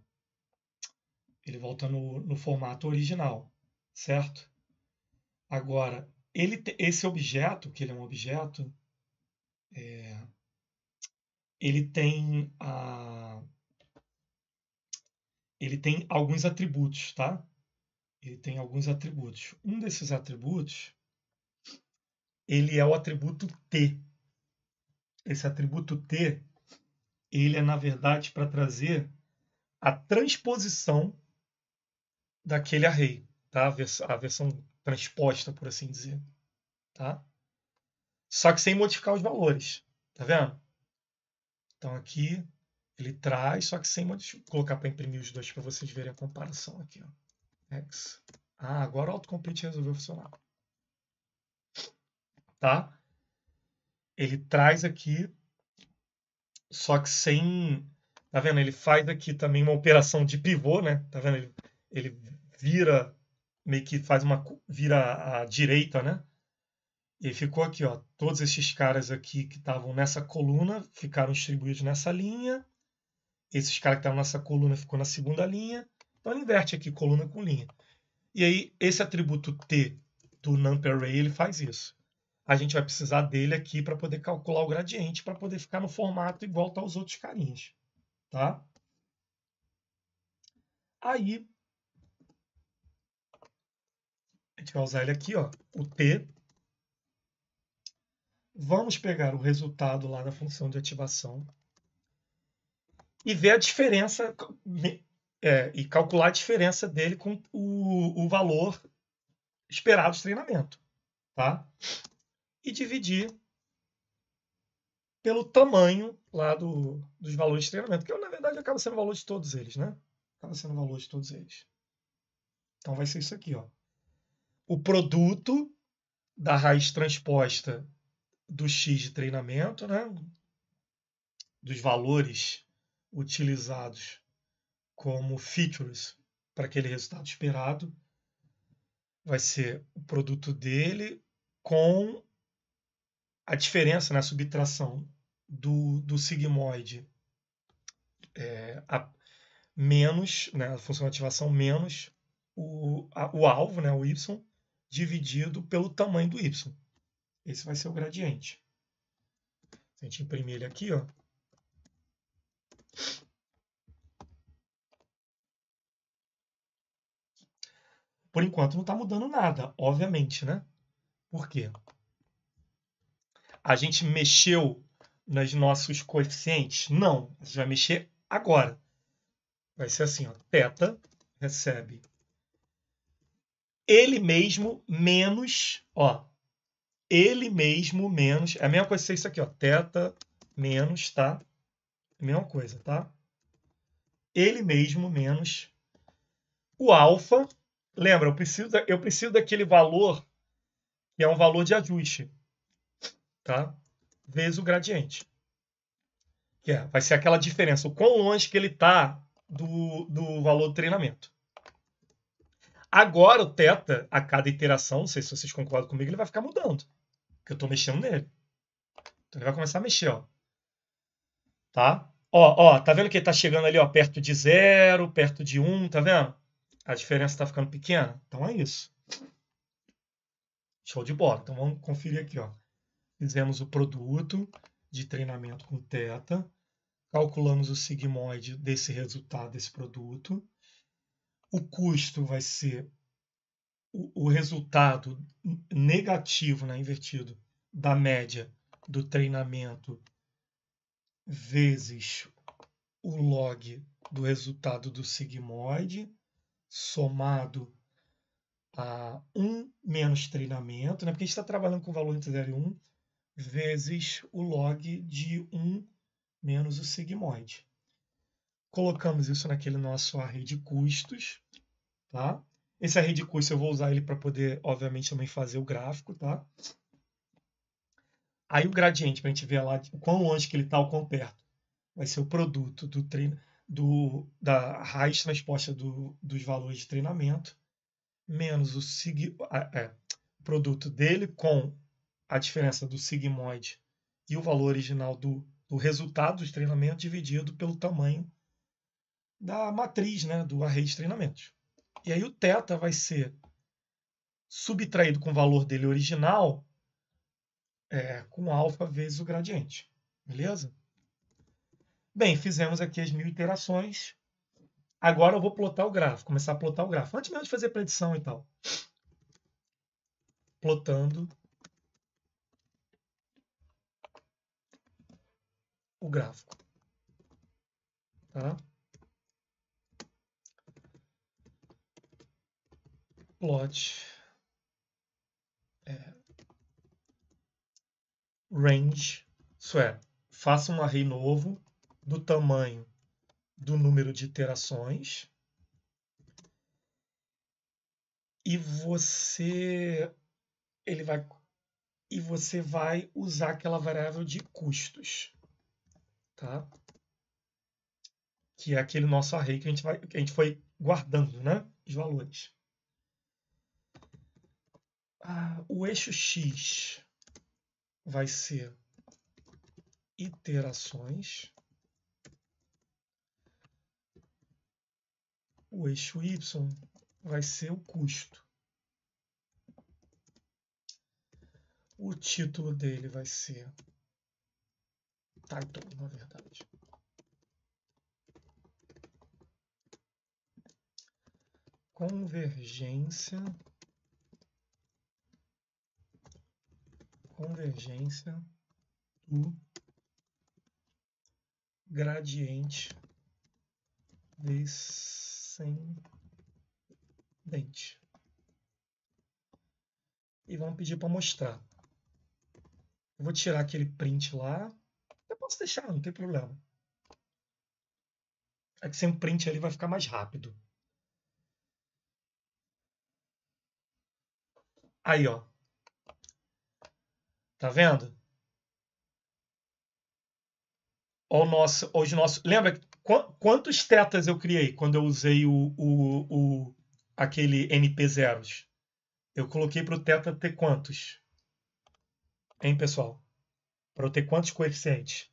volta no formato original, certo? Agora, esse objeto, que ele é um objeto, ele tem alguns atributos, tá? Ele tem alguns atributos. Um desses atributos, ele é o atributo T. Esse atributo T, ele é, na verdade, para trazer a transposição daquele array, tá? A versão transposta, por assim dizer, tá? Só que sem modificar os valores, tá vendo? Então aqui ele traz, só que sem modificar. Vou colocar para imprimir os dois para vocês verem a comparação aqui, ó. X. Agora o autocomplete resolveu funcionar. Tá? Ele traz aqui, só que sem... Tá vendo? Ele faz aqui também uma operação de pivô, né? Tá vendo? Ele vira, meio que faz vira à direita, né? E ficou aqui, ó. Todos esses caras aqui que estavam nessa coluna ficaram distribuídos nessa linha. Esses caras que estavam nessa coluna ficou na segunda linha. Então ele inverte aqui coluna com linha. E aí esse atributo T do NumPy ele faz isso. A gente vai precisar dele aqui para poder calcular o gradiente, para poder ficar no formato igual tá os outros carinhas, tá? Aí a gente vai usar ele aqui, ó, o T. Vamos pegar o resultado lá da função de ativação e ver a diferença, e calcular a diferença dele com o valor esperado de treinamento, tá? E dividir pelo tamanho lá dos valores de treinamento, que na verdade acaba sendo o valor de todos eles, né? Acaba sendo o valor de todos eles. Então vai ser isso aqui, ó. O produto da raiz transposta do x de treinamento, né? Dos valores utilizados como features para aquele resultado esperado, vai ser o produto dele com a diferença na subtração do sigmoide menos, né, a função de ativação menos o alvo, né, o y, dividido pelo tamanho do y. Esse vai ser o gradiente. Se a gente imprimir ele aqui, ó, por enquanto não está mudando nada, obviamente, né? Por quê? A gente mexeu nos nossos coeficientes? Não, a gente vai mexer agora. Vai ser assim, ó, θ recebe ele mesmo menos, ó, ele mesmo menos, é a mesma coisa que isso aqui, ó, θ menos, tá? É a mesma coisa, tá? Ele mesmo menos o alfa. Lembra, eu preciso daquele valor que é um valor de ajuste, tá? Vezes o gradiente. Que vai ser aquela diferença, o quão longe que ele está do valor do treinamento. Agora o θ, a cada iteração, não sei se vocês concordam comigo, ele vai ficar mudando. Porque eu estou mexendo nele. Então ele vai começar a mexer, ó. Tá? Ó, tá vendo que ele está chegando ali, ó, perto de 0, perto de 1, tá vendo? A diferença está ficando pequena? Então é isso. Show de bola. Então vamos conferir aqui, ó. Fizemos o produto de treinamento com θ. Calculamos o sigmoide desse resultado, desse produto. O custo vai ser o resultado negativo, né, invertido, da média do treinamento vezes o log do resultado do sigmoide, somado a 1 menos treinamento, né, porque a gente está trabalhando com valor entre 0 e 1, vezes o log de 1 menos o sigmoide. Colocamos isso naquele nosso array de custos, tá? Esse array de custos eu vou usar ele para poder, obviamente, também fazer o gráfico, tá? Aí o gradiente, para a gente ver lá o quão longe que ele está, o quão perto, vai ser o produto da raiz transposta dos valores de treinamento, menos produto dele com a diferença do sigmoide e o valor original do resultado dos treinamentos dividido pelo tamanho da matriz, né, do array de treinamentos. E aí o θ vai ser subtraído com o valor dele original com alfa vezes o gradiente. Beleza? Bem, fizemos aqui as 1000 iterações. Agora eu vou plotar o gráfico, começar a plotar o gráfico. Antes mesmo de fazer predição e tal. Plotando o gráfico. Tá? Plot range, isso é, faça um array novo do tamanho do número de iterações e você vai usar aquela variável de custos, tá? Que é aquele nosso array que a gente foi guardando, né? Os valores. O eixo X vai ser iterações. O eixo Y vai ser o custo. O título dele vai ser title, na verdade. Convergência do gradiente descendente. E vamos pedir para mostrar. Eu vou tirar aquele print lá. Eu posso deixar, não tem problema. É que sem o print ali vai ficar mais rápido. Aí, ó. Tá vendo? Lembra quantos tetas eu criei quando eu usei aquele NP0s? Eu coloquei para o teta ter quantos? Hein, pessoal? Para eu ter quantos coeficientes?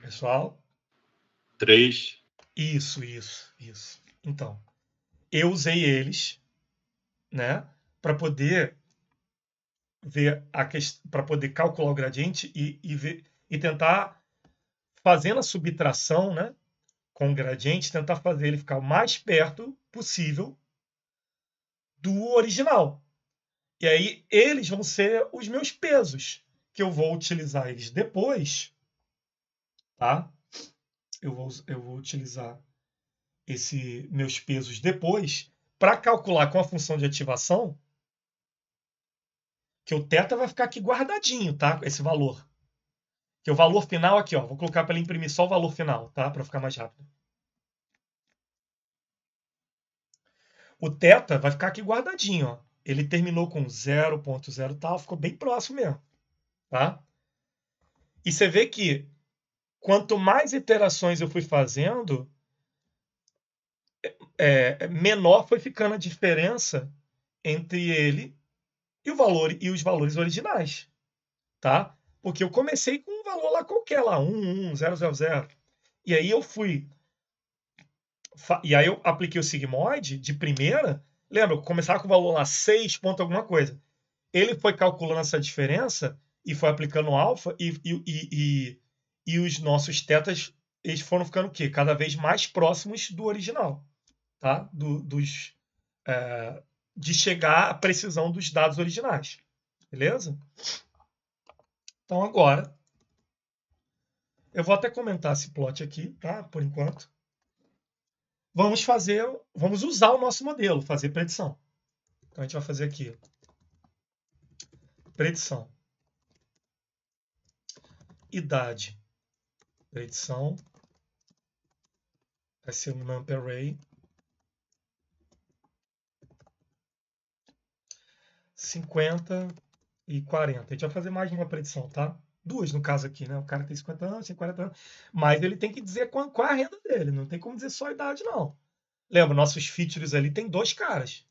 Pessoal? 3. Isso. Então, eu usei eles, né, para poder ver para poder calcular o gradiente e tentar, fazendo a subtração, né, com o gradiente, tentar fazer ele ficar o mais perto possível do original. E aí eles vão ser os meus pesos, que eu vou utilizar eles depois, tá? Eu vou utilizar esses meus pesos depois para calcular com a função de ativação, que o θ vai ficar aqui guardadinho, tá? Esse valor. Que o valor final aqui, ó, vou colocar para ele imprimir só o valor final, tá? Para ficar mais rápido. O θ vai ficar aqui guardadinho, ó. Ele terminou com 0.0 tal, ficou bem próximo mesmo, tá? E você vê que quanto mais iterações eu fui fazendo, menor foi ficando a diferença entre ele e os valores originais, tá? Porque eu comecei com um valor lá qualquer, lá 1, 1, 0, 0, 0. E aí eu apliquei o sigmoide de primeira. Lembra, eu começava com o valor lá 6 ponto alguma coisa. Ele foi calculando essa diferença e foi aplicando alfa e os nossos tetas, eles foram ficando o quê? Cada vez mais próximos do original, tá? De chegar à precisão dos dados originais. Beleza? Então agora, eu vou até comentar esse plot aqui, tá? Por enquanto. Vamos usar o nosso modelo, fazer predição. Então a gente vai fazer aqui predição. Idade. Predição. Vai ser um NumPy array. 50 e 40. A gente vai fazer mais uma predição, tá? Duas, no caso aqui, né? O cara tem 50 anos, tem 40 anos. Mas ele tem que dizer qual é a renda dele. Não tem como dizer só a idade, não. Lembra, nossos features ali tem 2 caras.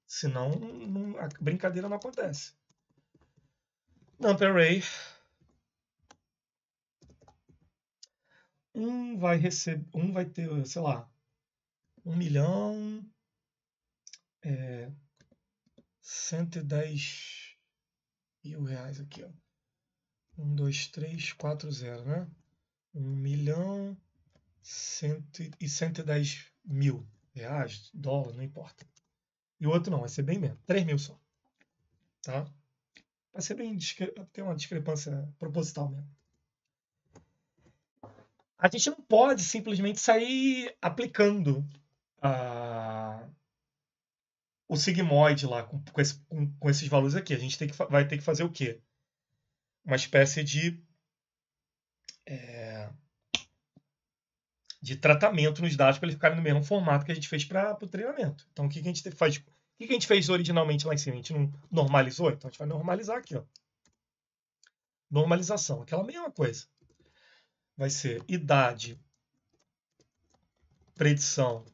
Senão, a brincadeira não acontece. Number array. Um vai ter, sei lá, 1.110.000 reais aqui, ó. 1, 2, 3, 4, 0, né? 1.110.000 reais, dólar, não importa. E o outro não, vai ser bem menos, 3 mil só. Tá? Vai ser bem, tem uma discrepância proposital mesmo. A gente não pode simplesmente sair aplicando o sigmoide lá com esses valores aqui. A gente vai ter que fazer o quê? Uma espécie de tratamento nos dados para eles ficarem no mesmo formato que a gente fez para o treinamento. Então, o que a gente faz? O que a gente fez originalmente lá em cima? A gente não normalizou? Então, a gente vai normalizar aqui, ó. Normalização, aquela mesma coisa. Vai ser idade, predição. Vou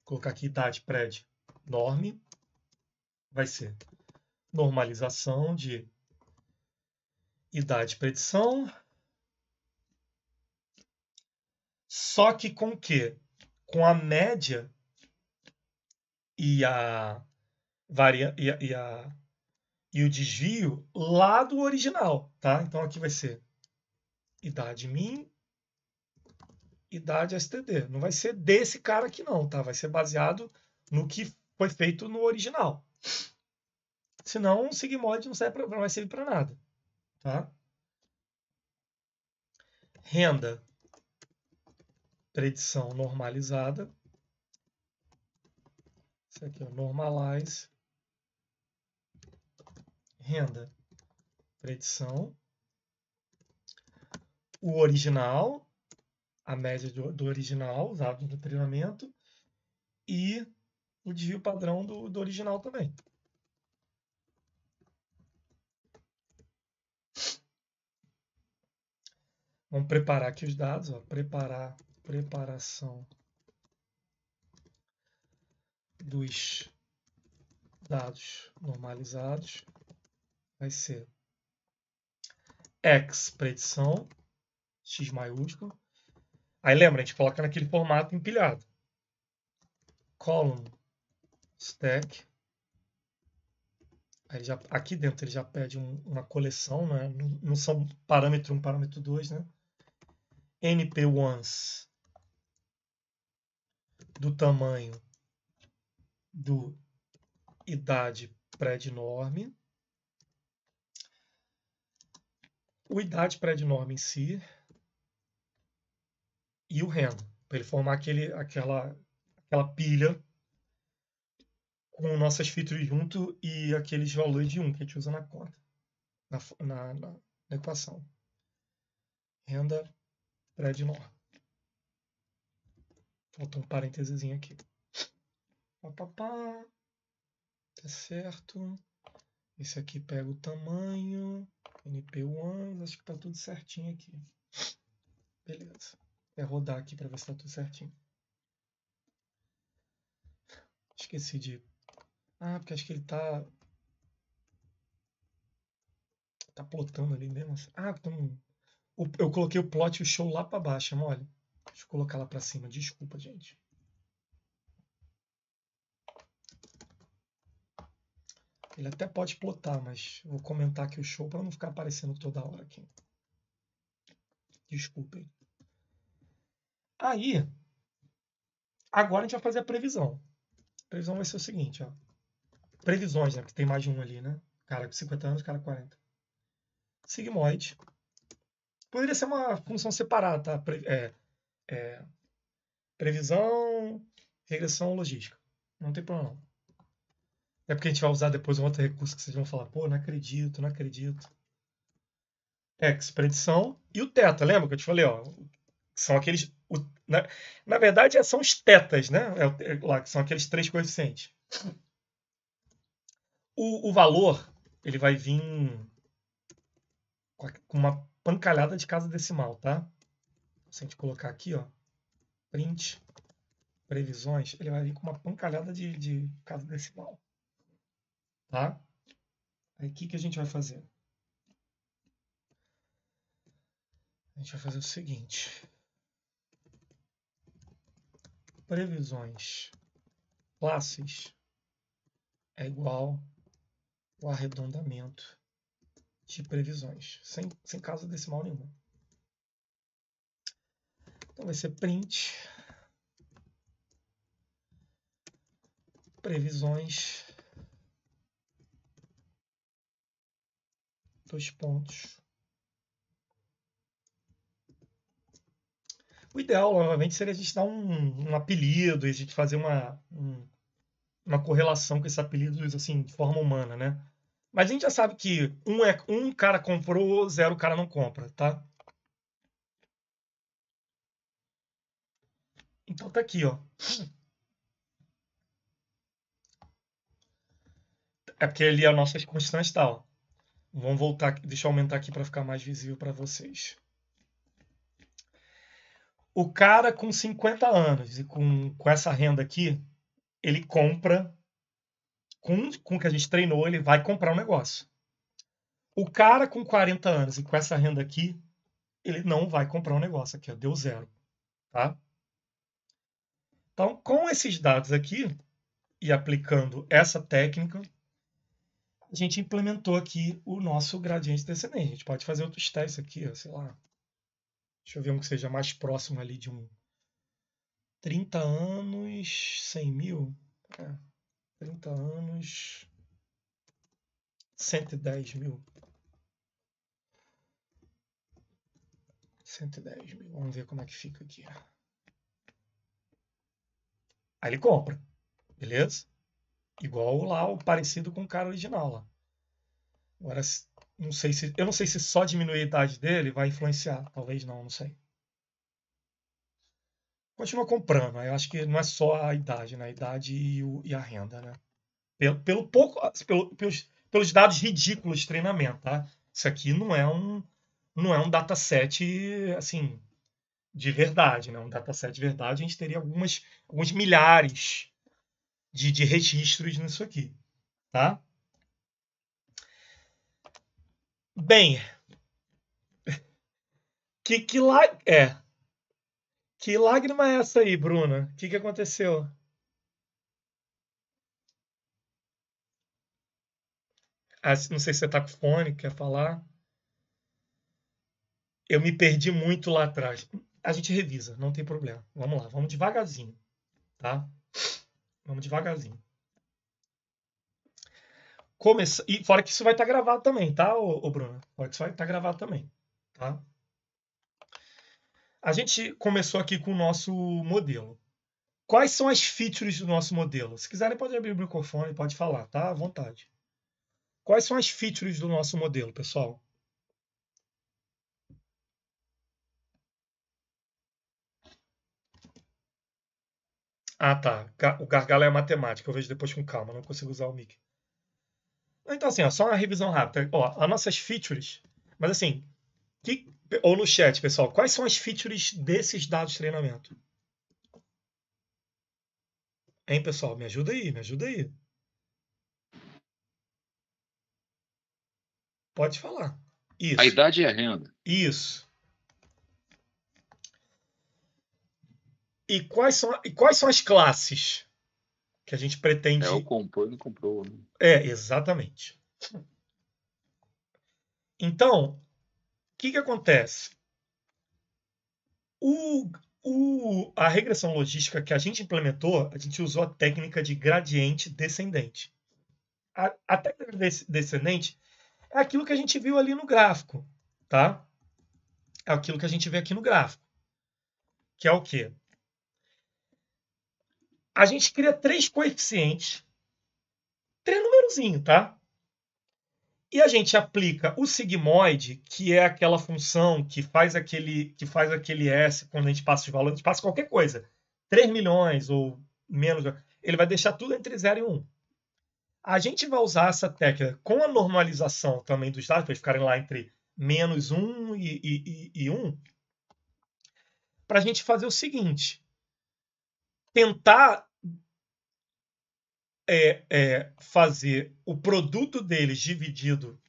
colocar aqui idade, pred, norme. Vai ser normalização de idade, predição. Só que com o quê? Com a média e o desvio lá do original, tá? Então aqui vai ser idade min, idade std. Não vai ser desse cara aqui não, tá? Vai ser baseado no que foi feito no original. Senão o sigmoide não vai servir para nada, tá? Renda, predição normalizada. Isso aqui, ó, normalize. Renda, predição. O original, a média do original, usado no treinamento. E o desvio padrão do original também. Vamos preparar aqui os dados, ó. Preparação dos dados normalizados vai ser x predição, x maiúsculo. Aí lembra, a gente coloca naquele formato empilhado. Column stack. Aí aqui dentro ele já pede uma coleção, né? Não são parâmetro 1, parâmetro 2, né? np_ones do tamanho do idade pred-norme. O idade pred-norme em si e o renda, para ele formar aquela pilha com nossas features junto e aqueles valores de 1 que a gente usa na conta, na equação. Renda pred-norme. Faltou um parênteses aqui. Tá certo. Esse aqui pega o tamanho. np_ones. Acho que tá tudo certinho aqui. Beleza. Vou rodar aqui para ver se tá tudo certinho. Esqueci de... porque acho que ele tá plotando ali mesmo. Então... Eu coloquei o plot e o show lá para baixo, mole. Deixa eu colocar lá para cima. Desculpa, gente. Ele até pode plotar, mas vou comentar aqui o show para não ficar aparecendo toda hora aqui. Desculpem. Aí, agora a gente vai fazer a previsão. A previsão vai ser o seguinte, ó. Previsões, né? Porque tem mais de um ali, né? Cara com 50 anos, cara com 40. Sigmoide. Poderia ser uma função separada, tá? Previsão, regressão logística. Não tem problema não. É porque a gente vai usar depois um outro recurso que vocês vão falar, pô, não acredito. X, predição. E o θ, lembra que eu te falei, ó? São aqueles... Na verdade, são os tetas, né? Lá, que são aqueles 3 coeficientes. O valor, ele vai vir com uma pancalhada de casa decimal, tá? Se a gente colocar aqui, ó, print, previsões, ele vai vir com uma pancalhada de casa decimal, tá? Aí o que a gente vai fazer? A gente vai fazer o seguinte. Previsões classes é igual ao arredondamento de previsões, sem casa decimal nenhuma. Então vai ser print previsões, dois pontos. O ideal, novamente, seria a gente dar um apelido e a gente fazer uma correlação com esses apelidos assim, de forma humana, né? Mas a gente já sabe que um cara comprou, 0 cara não compra, tá? Então tá aqui, ó. É porque ali as nossas constantes tá, ó. Vamos voltar, deixa eu aumentar aqui para ficar mais visível para vocês. O cara com 50 anos e com essa renda aqui, ele compra, com o que a gente treinou, ele vai comprar um negócio. O cara com 40 anos e com essa renda aqui, ele não vai comprar um negócio aqui, ó, deu 0, tá? Então, com esses dados aqui, e aplicando essa técnica, a gente implementou aqui o nosso gradiente descendente. A gente pode fazer outros testes aqui, ó, sei lá. Deixa eu ver um que seja mais próximo ali de 30 anos, 100 mil. 30 anos, 110 mil. 110 mil. Vamos ver como é que fica aqui. Aí ele compra, beleza? Igual lá, o parecido com o cara original lá. Agora, eu não sei se só diminuir a idade dele vai influenciar. Talvez não sei. Continua comprando. Eu acho que não é só a idade, né? A idade e a renda, né? Pelos dados ridículos de treinamento, tá? Isso aqui não é um dataset, assim, de verdade, né? Um dataset de verdade, a gente teria alguns milhares de registros nisso aqui, tá? Bem, que lágrima é essa aí, Bruna? O que aconteceu? Não sei se você tá com fone, quer falar? Eu me perdi muito lá atrás. A gente revisa, não tem problema. Vamos lá, vamos devagarzinho, tá? Vamos devagarzinho. E fora que isso vai estar gravado também, tá, ô Bruno? Fora que isso vai estar gravado também, tá? A gente começou aqui com o nosso modelo. Quais são as features do nosso modelo? Se quiserem, pode abrir o microfone, pode falar, tá? À vontade. Quais são as features do nosso modelo, pessoal? Ah, tá. O gargalo é a matemática. Eu vejo depois com calma. Não consigo usar o mic. Então, assim, ó, só uma revisão rápida. Ó, as nossas features. Mas, assim, ou no chat, pessoal, quais são as features desses dados de treinamento? Hein, pessoal? Me ajuda aí, me ajuda aí. Pode falar. Isso. A idade e a renda. Isso. E quais são as classes que a gente pretende... É o comprou e não comprou. Né? Exatamente. Então, o que acontece? A regressão logística que a gente implementou, a gente usou a técnica de gradiente descendente. A técnica descendente é aquilo que a gente viu ali no gráfico, tá? É aquilo que a gente vê aqui no gráfico. Que é o quê? A gente cria 3 coeficientes, 3 numerozinhos, tá? E a gente aplica o sigmoide, que é aquela função que faz aquele S quando a gente passa os valores, a gente passa qualquer coisa, 3 milhões ou menos, ele vai deixar tudo entre 0 e 1. A gente vai usar essa técnica com a normalização também dos dados, para eles ficarem lá entre menos 1 e 1, para a gente fazer o seguinte, tentar fazer o produto deles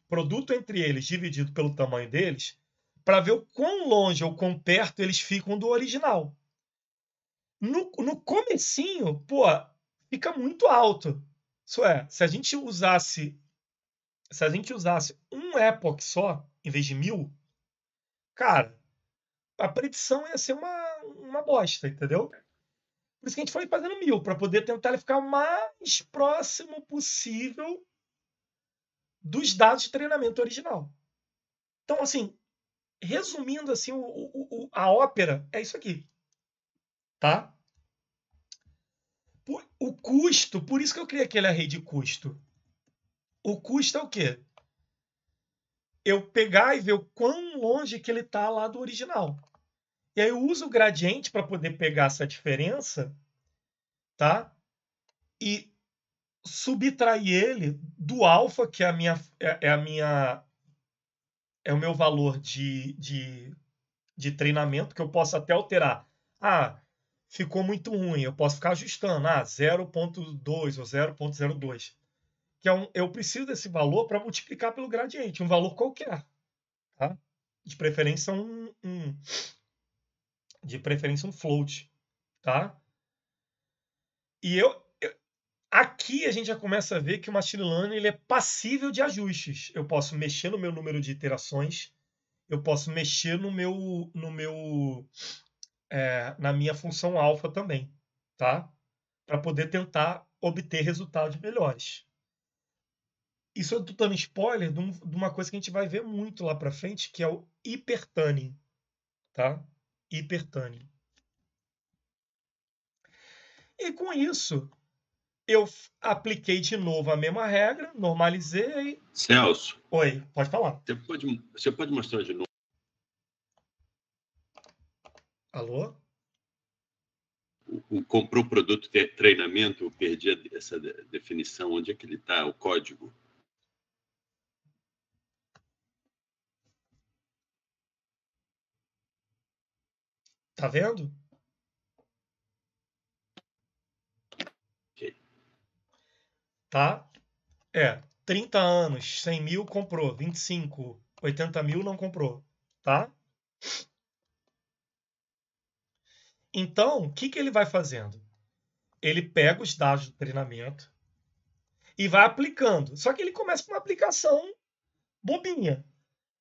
produto entre eles dividido pelo tamanho deles, para ver o quão longe ou quão perto eles ficam do original. No comecinho, pô, fica muito alto. Isso é, se a gente usasse um epoch só, em vez de 1000, cara, a predição ia ser uma bosta, entendeu? Por isso que a gente foi fazendo 1000, para poder tentar ele ficar o mais próximo possível dos dados de treinamento original. Então, assim, resumindo assim, a ópera é isso aqui. Tá? O custo, por isso que eu criei aquele array de custo. O custo é o quê? Eu pegar e ver o quão longe que ele está lá do original. E aí eu uso o gradiente para poder pegar essa diferença, tá? E subtrair ele do alfa, que é o meu valor de treinamento, que eu posso até alterar. Ficou muito ruim, eu posso ficar ajustando. 0.2 ou 0.02. Que eu preciso desse valor para multiplicar pelo gradiente, um valor qualquer. Tá? De preferência um float. Tá? E aqui a gente já começa a ver que o Machine Learning ele é passível de ajustes. Eu posso mexer no meu número de iterações, eu posso mexer na minha função alfa também, tá? Para poder tentar obter resultados melhores. Isso eu estou dando spoiler de uma coisa que a gente vai ver muito lá para frente, que é o hypertuning, tá? Hypertuning. E com isso, eu apliquei de novo a mesma regra, normalizei. Celso. Oi, pode falar. Você pode mostrar de novo? Alô? Comprou o produto de treinamento, eu perdi essa definição. Onde é que ele está, o código? Tá vendo? Okay. Tá? 30 anos, 100 mil comprou, 25, 80 mil não comprou, tá? Então, o que ele vai fazendo? Ele pega os dados do treinamento e vai aplicando. Só que ele começa com uma aplicação bobinha.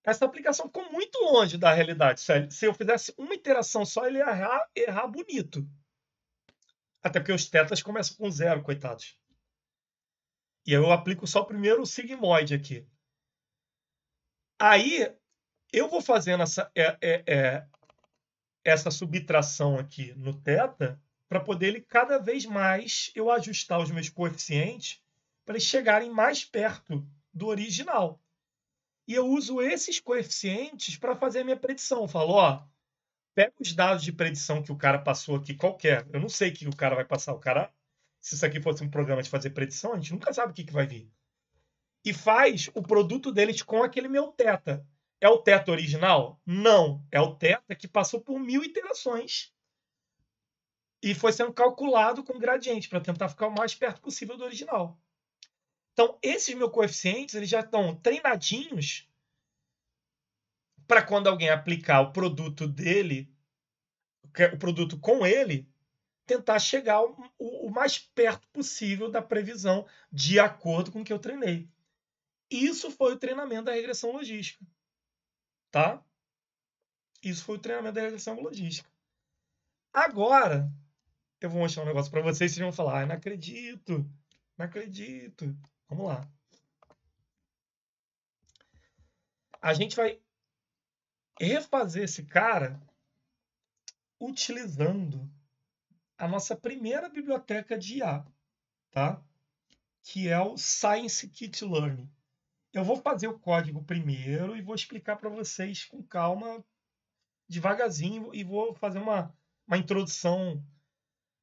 Essa aplicação ficou muito longe da realidade. Se eu fizesse uma iteração só, ele ia errar bonito. Até porque os tetas começam com 0, coitados. E eu aplico só o primeiro sigmoide aqui. Aí, eu vou fazendo essa subtração aqui no θ para poder ele cada vez mais eu ajustar os meus coeficientes para eles chegarem mais perto do original. E eu uso esses coeficientes para fazer a minha predição. Eu falo, pega os dados de predição que o cara passou aqui, qualquer. Eu não sei o que o cara vai passar. Se isso aqui fosse um programa de fazer predição, a gente nunca sabe o que vai vir. E faz o produto deles com aquele meu θ. É o θ original? Não. É o θ que passou por 1000 iterações e foi sendo calculado com gradiente para tentar ficar o mais perto possível do original. Então, esses meus coeficientes eles já estão treinadinhos para quando alguém aplicar o produto dele, o produto com ele, tentar chegar o mais perto possível da previsão de acordo com o que eu treinei. Isso foi o treinamento da regressão logística. Tá? Isso foi o treinamento da regressão logística. Agora, eu vou mostrar um negócio para vocês e vocês vão falar, não acredito, não acredito. Vamos lá. A gente vai refazer esse cara utilizando a nossa primeira biblioteca de IA, tá? Que é o Scikit-Learn. Eu vou fazer o código primeiro e vou explicar para vocês com calma, devagarzinho, e vou fazer uma introdução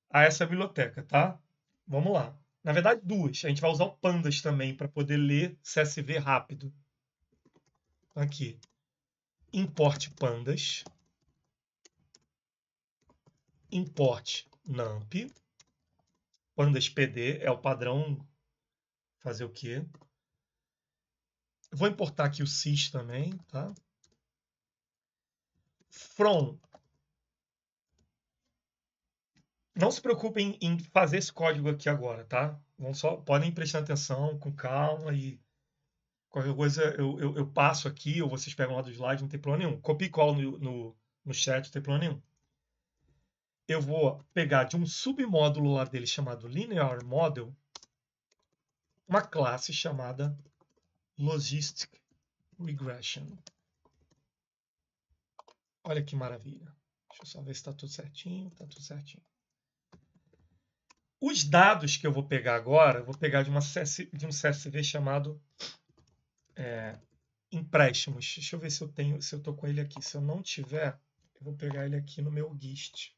a essa biblioteca, tá? Vamos lá. Na verdade, duas. A gente vai usar o Pandas também para poder ler CSV rápido. Aqui. import pandas, import numpy, pandas pd é o padrão, fazer o quê? Vou importar aqui o sys também, tá? From. Não se preocupem em fazer esse código aqui agora, tá? Podem prestar atenção com calma e qualquer coisa eu passo aqui ou vocês pegam lá do slide, não tem problema nenhum. Copia e cola no chat, não tem problema nenhum. Eu vou pegar de um submódulo lá dele chamado Linear Model uma classe chamada Logistic Regression. Olha que maravilha. Deixa eu só ver se está tudo certinho. Está tudo certinho. Os dados que eu vou pegar agora, eu vou pegar de um CSV chamado empréstimos. Deixa eu ver se eu estou com ele aqui. Se eu não tiver, eu vou pegar ele aqui no meu GIST.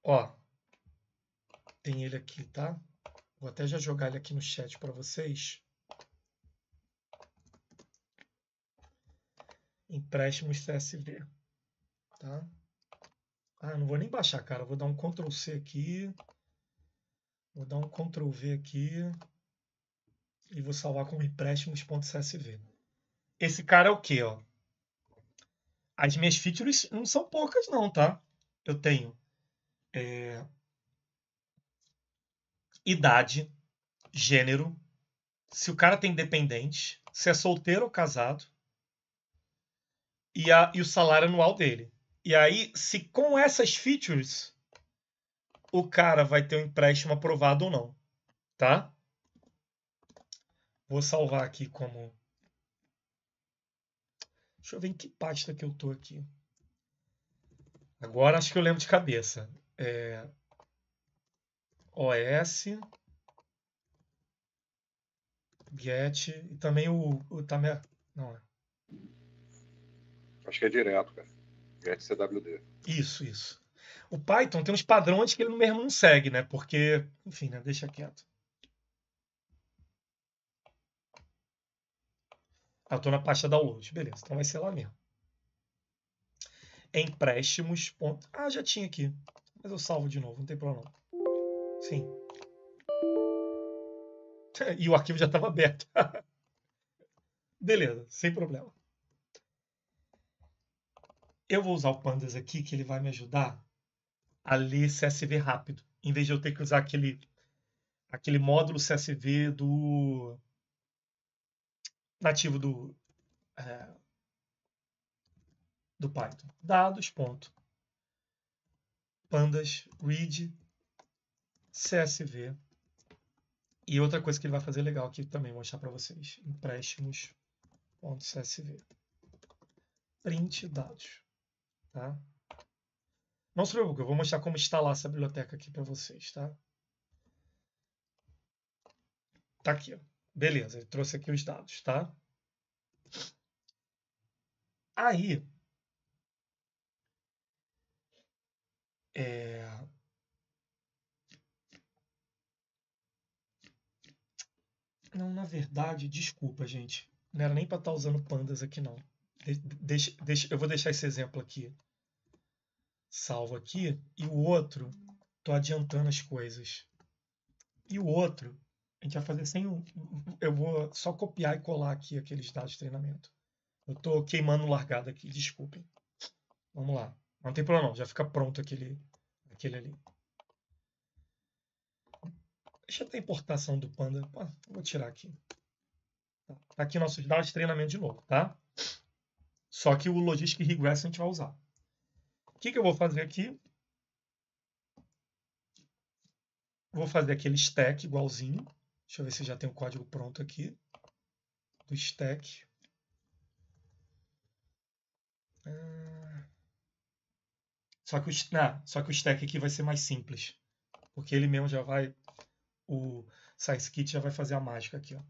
Ó, tem ele aqui, tá? Vou até já jogar ele aqui no chat para vocês. Empréstimos CSV, tá? Ah, não vou nem baixar, cara. Vou dar um Ctrl C aqui. Vou dar um Ctrl V aqui. E vou salvar como empréstimos.csv. Esse cara é o quê, ó? As minhas features não são poucas não, tá? Eu tenho idade, gênero, se o cara tem dependente, se é solteiro ou casado, e o salário anual dele. E aí, se com essas features o cara vai ter um empréstimo aprovado ou não, tá? Vou salvar aqui como... Deixa eu ver em que pasta que eu tô aqui. Agora acho que eu lembro de cabeça. OS, get, e também também, não é. Acho que é direto, cara. Get CWD. Isso. O Python tem uns padrões que ele mesmo não segue, né? Porque, enfim, né? Deixa quieto. Eu tô na pasta download, beleza. Então vai ser lá mesmo. Empréstimos. Ah, já tinha aqui. Mas eu salvo de novo, não tem problema não. Sim. E o arquivo já estava aberto. Beleza, sem problema. Eu vou usar o Pandas aqui, que ele vai me ajudar a ler CSV rápido, em vez de eu ter que usar aquele módulo CSV do nativo do Python. Dados, ponto. Pandas, read, CSV. E outra coisa que ele vai fazer legal aqui também, vou mostrar para vocês. Empréstimos.csv. Print dados. Tá? Não se preocupe, eu vou mostrar como instalar essa biblioteca aqui para vocês, tá? Tá aqui, ó. Beleza, ele trouxe aqui os dados, tá? Aí, não, na verdade, desculpa, gente. Não era nem para estar usando pandas aqui, não. Eu vou deixar esse exemplo aqui salvo aqui. E o outro, estou adiantando as coisas. E o outro, a gente vai fazer sem o... Eu vou só copiar e colar aqui aqueles dados de treinamento. Eu estou queimando largada aqui, desculpem. Vamos lá. Não tem problema não, já fica pronto aquele ali. Deixa eu ter a importação do Panda. Vou tirar aqui. Tá aqui nossos dados de treinamento de novo, tá? Só que o Logistic Regression a gente vai usar. O que eu vou fazer aqui? Vou fazer aquele stack igualzinho. Deixa eu ver se já tem o código pronto aqui. Do stack. Só que o stack aqui vai ser mais simples. Porque ele mesmo já vai... O ScienceKit já vai fazer a mágica aqui, ó.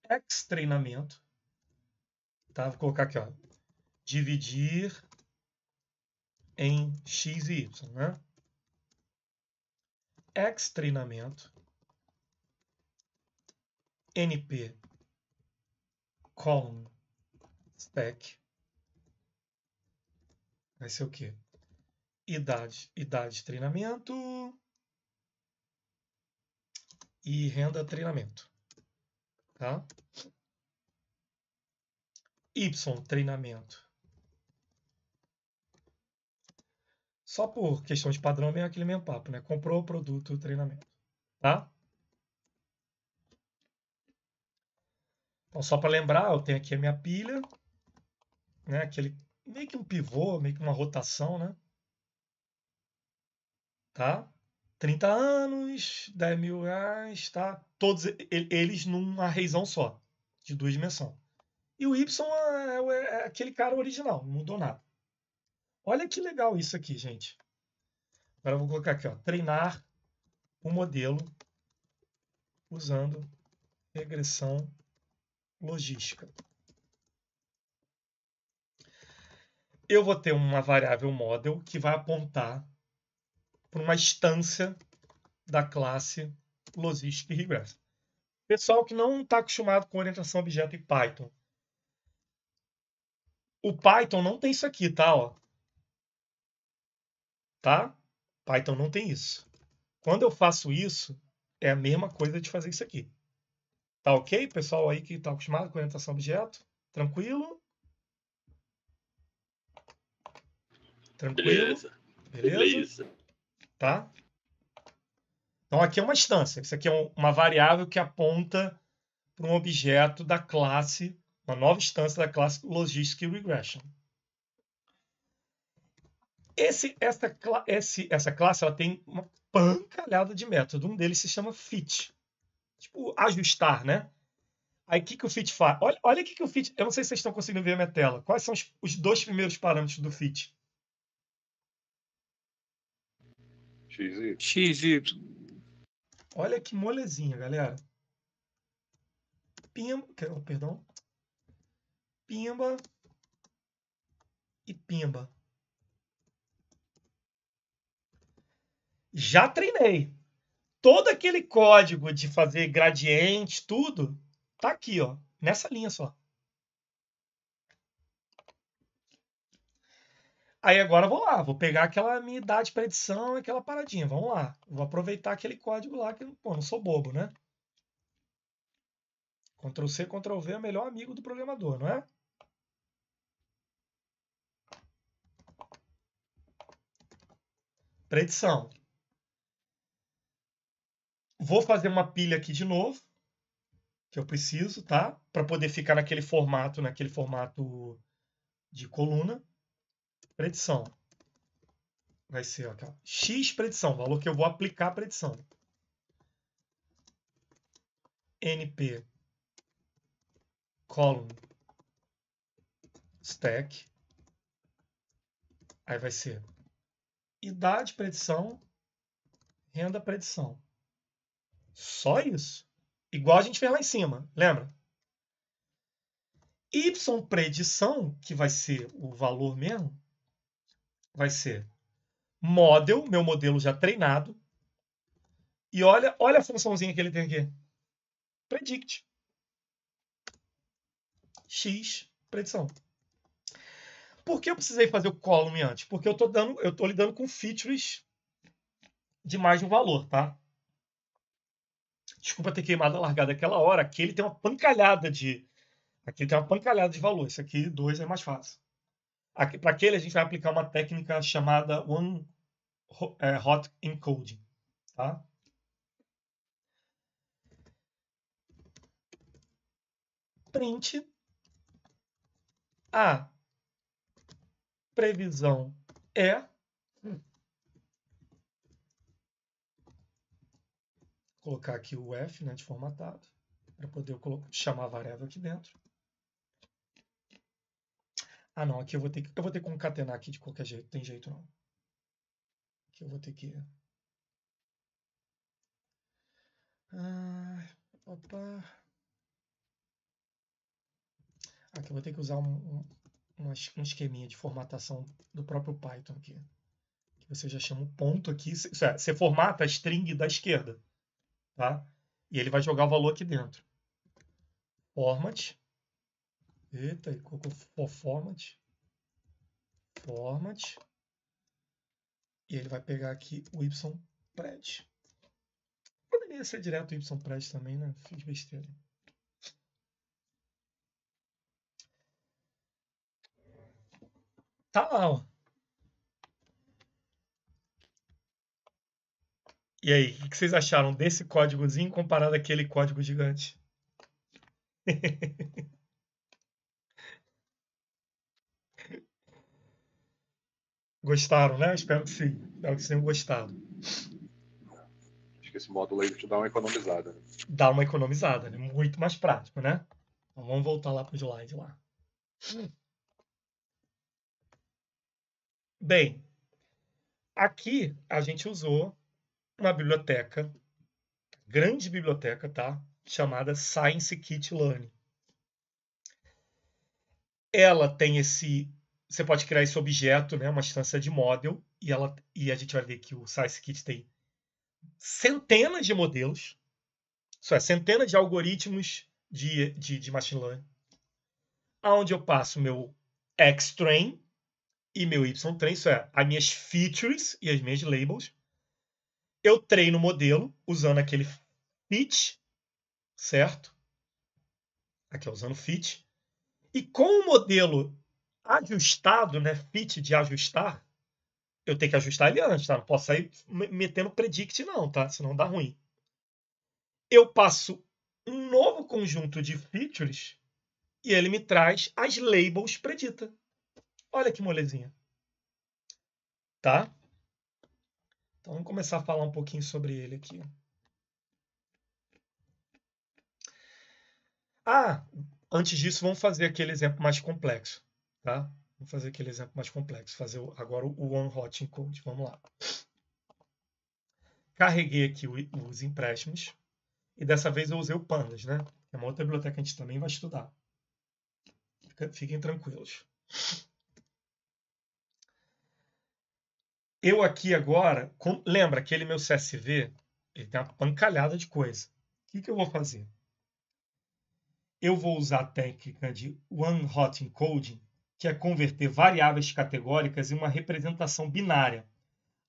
X treinamento. Tá? Vou colocar aqui, ó. Dividir em x e y, né? X treinamento, NP, column, stack, vai ser o quê? Idade de treinamento e renda treinamento, tá? Y treinamento. Só por questão de padrão vem aquele mesmo papo, né? Comprou o produto, treinamento, tá? Então, só para lembrar, eu tenho aqui a minha pilha, né? Aquele meio que um pivô, meio que uma rotação, né? Tá? 30 anos, 10 mil reais, tá? Todos eles numa reizão só, de 2 dimensões. E o Y é aquele cara original, não mudou nada. Olha que legal isso aqui, gente. Agora eu vou colocar aqui, ó, treinar o modelo usando regressão logística. Eu vou ter uma variável model que vai apontar para uma instância da classe Logistic Regress. Pessoal que não está acostumado com orientação a objeto em Python. O Python não tem isso aqui, tá? Ó. Tá? Python não tem isso. Quando eu faço isso, é a mesma coisa de fazer isso aqui. Tá ok? Pessoal aí que está acostumado com orientação a objeto? Tranquilo? Tranquilo? Beleza. Beleza? Tá? Então aqui é uma instância. Isso aqui é uma variável que aponta para um objeto da classe, uma nova instância da classe Logistic Regression. Essa classe ela tem uma pancalhada de método. Um deles se chama fit. Tipo, ajustar, né? Aí o que o fit faz? Olha o que o fit... Eu não sei se vocês estão conseguindo ver a minha tela. Quais são os dois primeiros parâmetros do fit? X e XY. Olha que molezinha, galera. Pimba, perdão. Pimba e pimba. Já treinei. Todo aquele código de fazer gradiente, tudo, tá aqui, ó, nessa linha só. Aí agora eu vou lá, vou pegar aquela minha idade de predição, aquela paradinha, vamos lá. Vou aproveitar aquele código lá, que, pô, não sou bobo, né? Ctrl C, Ctrl V é o melhor amigo do programador, não é? Predição. Vou fazer uma pilha aqui de novo, que eu preciso, tá? Para poder ficar naquele formato de coluna. Predição. Vai ser ó, X predição, valor que eu vou aplicar a predição. NP column stack. Aí vai ser idade predição, renda predição. Só isso. Igual a gente fez lá em cima, lembra? Y predição, que vai ser o valor mesmo, vai ser model, meu modelo já treinado. E olha a funçãozinha que ele tem aqui. Predict. X predição. Por que eu precisei fazer o column antes? Porque eu tô lidando com features de mais de um valor, tá? Desculpa ter queimado a largada aquela hora. Aqui ele tem uma pancalhada de valor. Esse aqui, 2 é mais fácil. Para aquele, a gente vai aplicar uma técnica chamada One Hot Encoding. Tá? Print a previsão é colocar aqui o F, né, de formatado, para poder chamar a variável aqui dentro. Ah, não, aqui eu vou ter que concatenar aqui de qualquer jeito, tem jeito não. Aqui eu vou ter que... Opa. Aqui eu vou ter que usar um esqueminha de formatação do próprio Python aqui. Que você já chama um ponto aqui. Isso é, você formata a string da esquerda. Tá? E ele vai jogar o valor aqui dentro. Format. Eita, ele colocou format. Format. E ele vai pegar aqui o YPrед. Poderia ser direto o YPred também, né? Fiz besteira. Tá lá, ó. E aí, o que vocês acharam desse códigozinho comparado àquele código gigante? Gostaram, né? Espero que sim. Espero que vocês tenham gostado. Acho que esse módulo aí te dá uma economizada. Né? Dá uma economizada, né? Muito mais prático, né? Então vamos voltar lá para o slide lá. Bem, aqui a gente usou uma biblioteca, grande biblioteca, tá? Chamada Scikit-learn. Ela tem esse... Você pode criar esse objeto, né? Uma instância de model, e a gente vai ver que o Scikit tem centenas de modelos, isso é, centenas de algoritmos de machine learning, onde eu passo meu X-train e meu Y-train, isso é, as minhas features e as minhas labels. Eu treino o modelo usando aquele fit, certo? Aqui, usando fit. E com o modelo ajustado, né, fit de ajustar, eu tenho que ajustar ele antes, tá? Não posso sair metendo predict não, tá? Senão dá ruim. Eu passo um novo conjunto de features e ele me traz as labels predita. Olha que molezinha. Tá? Então vamos começar a falar um pouquinho sobre ele aqui. Antes disso, vamos fazer aquele exemplo mais complexo. Tá? Vamos fazer aquele exemplo mais complexo. Fazer agora o one-hot encode. Vamos lá. Carreguei aqui os empréstimos. E dessa vez eu usei o Pandas, né? É uma outra biblioteca que a gente também vai estudar. Fiquem tranquilos. Eu aqui agora... Lembra, aquele meu CSV, ele tem uma pancalhada de coisa. O que eu vou fazer? Eu vou usar a técnica de one-hot encoding, que é converter variáveis categóricas em uma representação binária,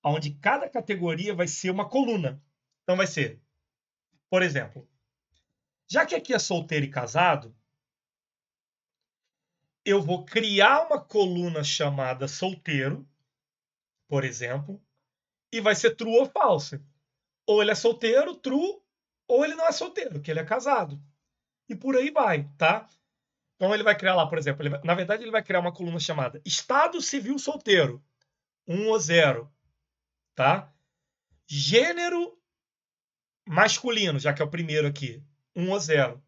onde cada categoria vai ser uma coluna. Então vai ser, por exemplo, já que aqui é solteiro e casado, eu vou criar uma coluna chamada solteiro, por exemplo, e vai ser true ou false. Ou ele é solteiro, true, ou ele não é solteiro, que ele é casado. E por aí vai, tá? Então ele vai criar lá, por exemplo, na verdade ele vai criar uma coluna chamada Estado Civil Solteiro, 1 ou 0, tá? Gênero masculino, já que é o primeiro aqui, 1 ou 0.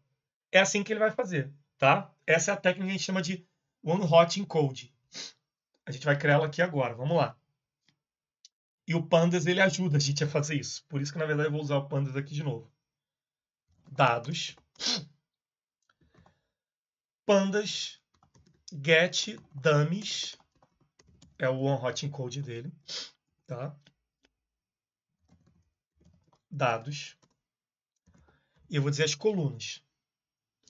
É assim que ele vai fazer, tá? Essa é a técnica que a gente chama de one-hot encode. A gente vai criar ela aqui agora, vamos lá. E o Pandas, ele ajuda a gente a fazer isso. Por isso que, na verdade, eu vou usar o Pandas aqui de novo. Dados. Pandas get dummies. É o one-hot encode dele. Tá? Dados. E eu vou dizer as colunas.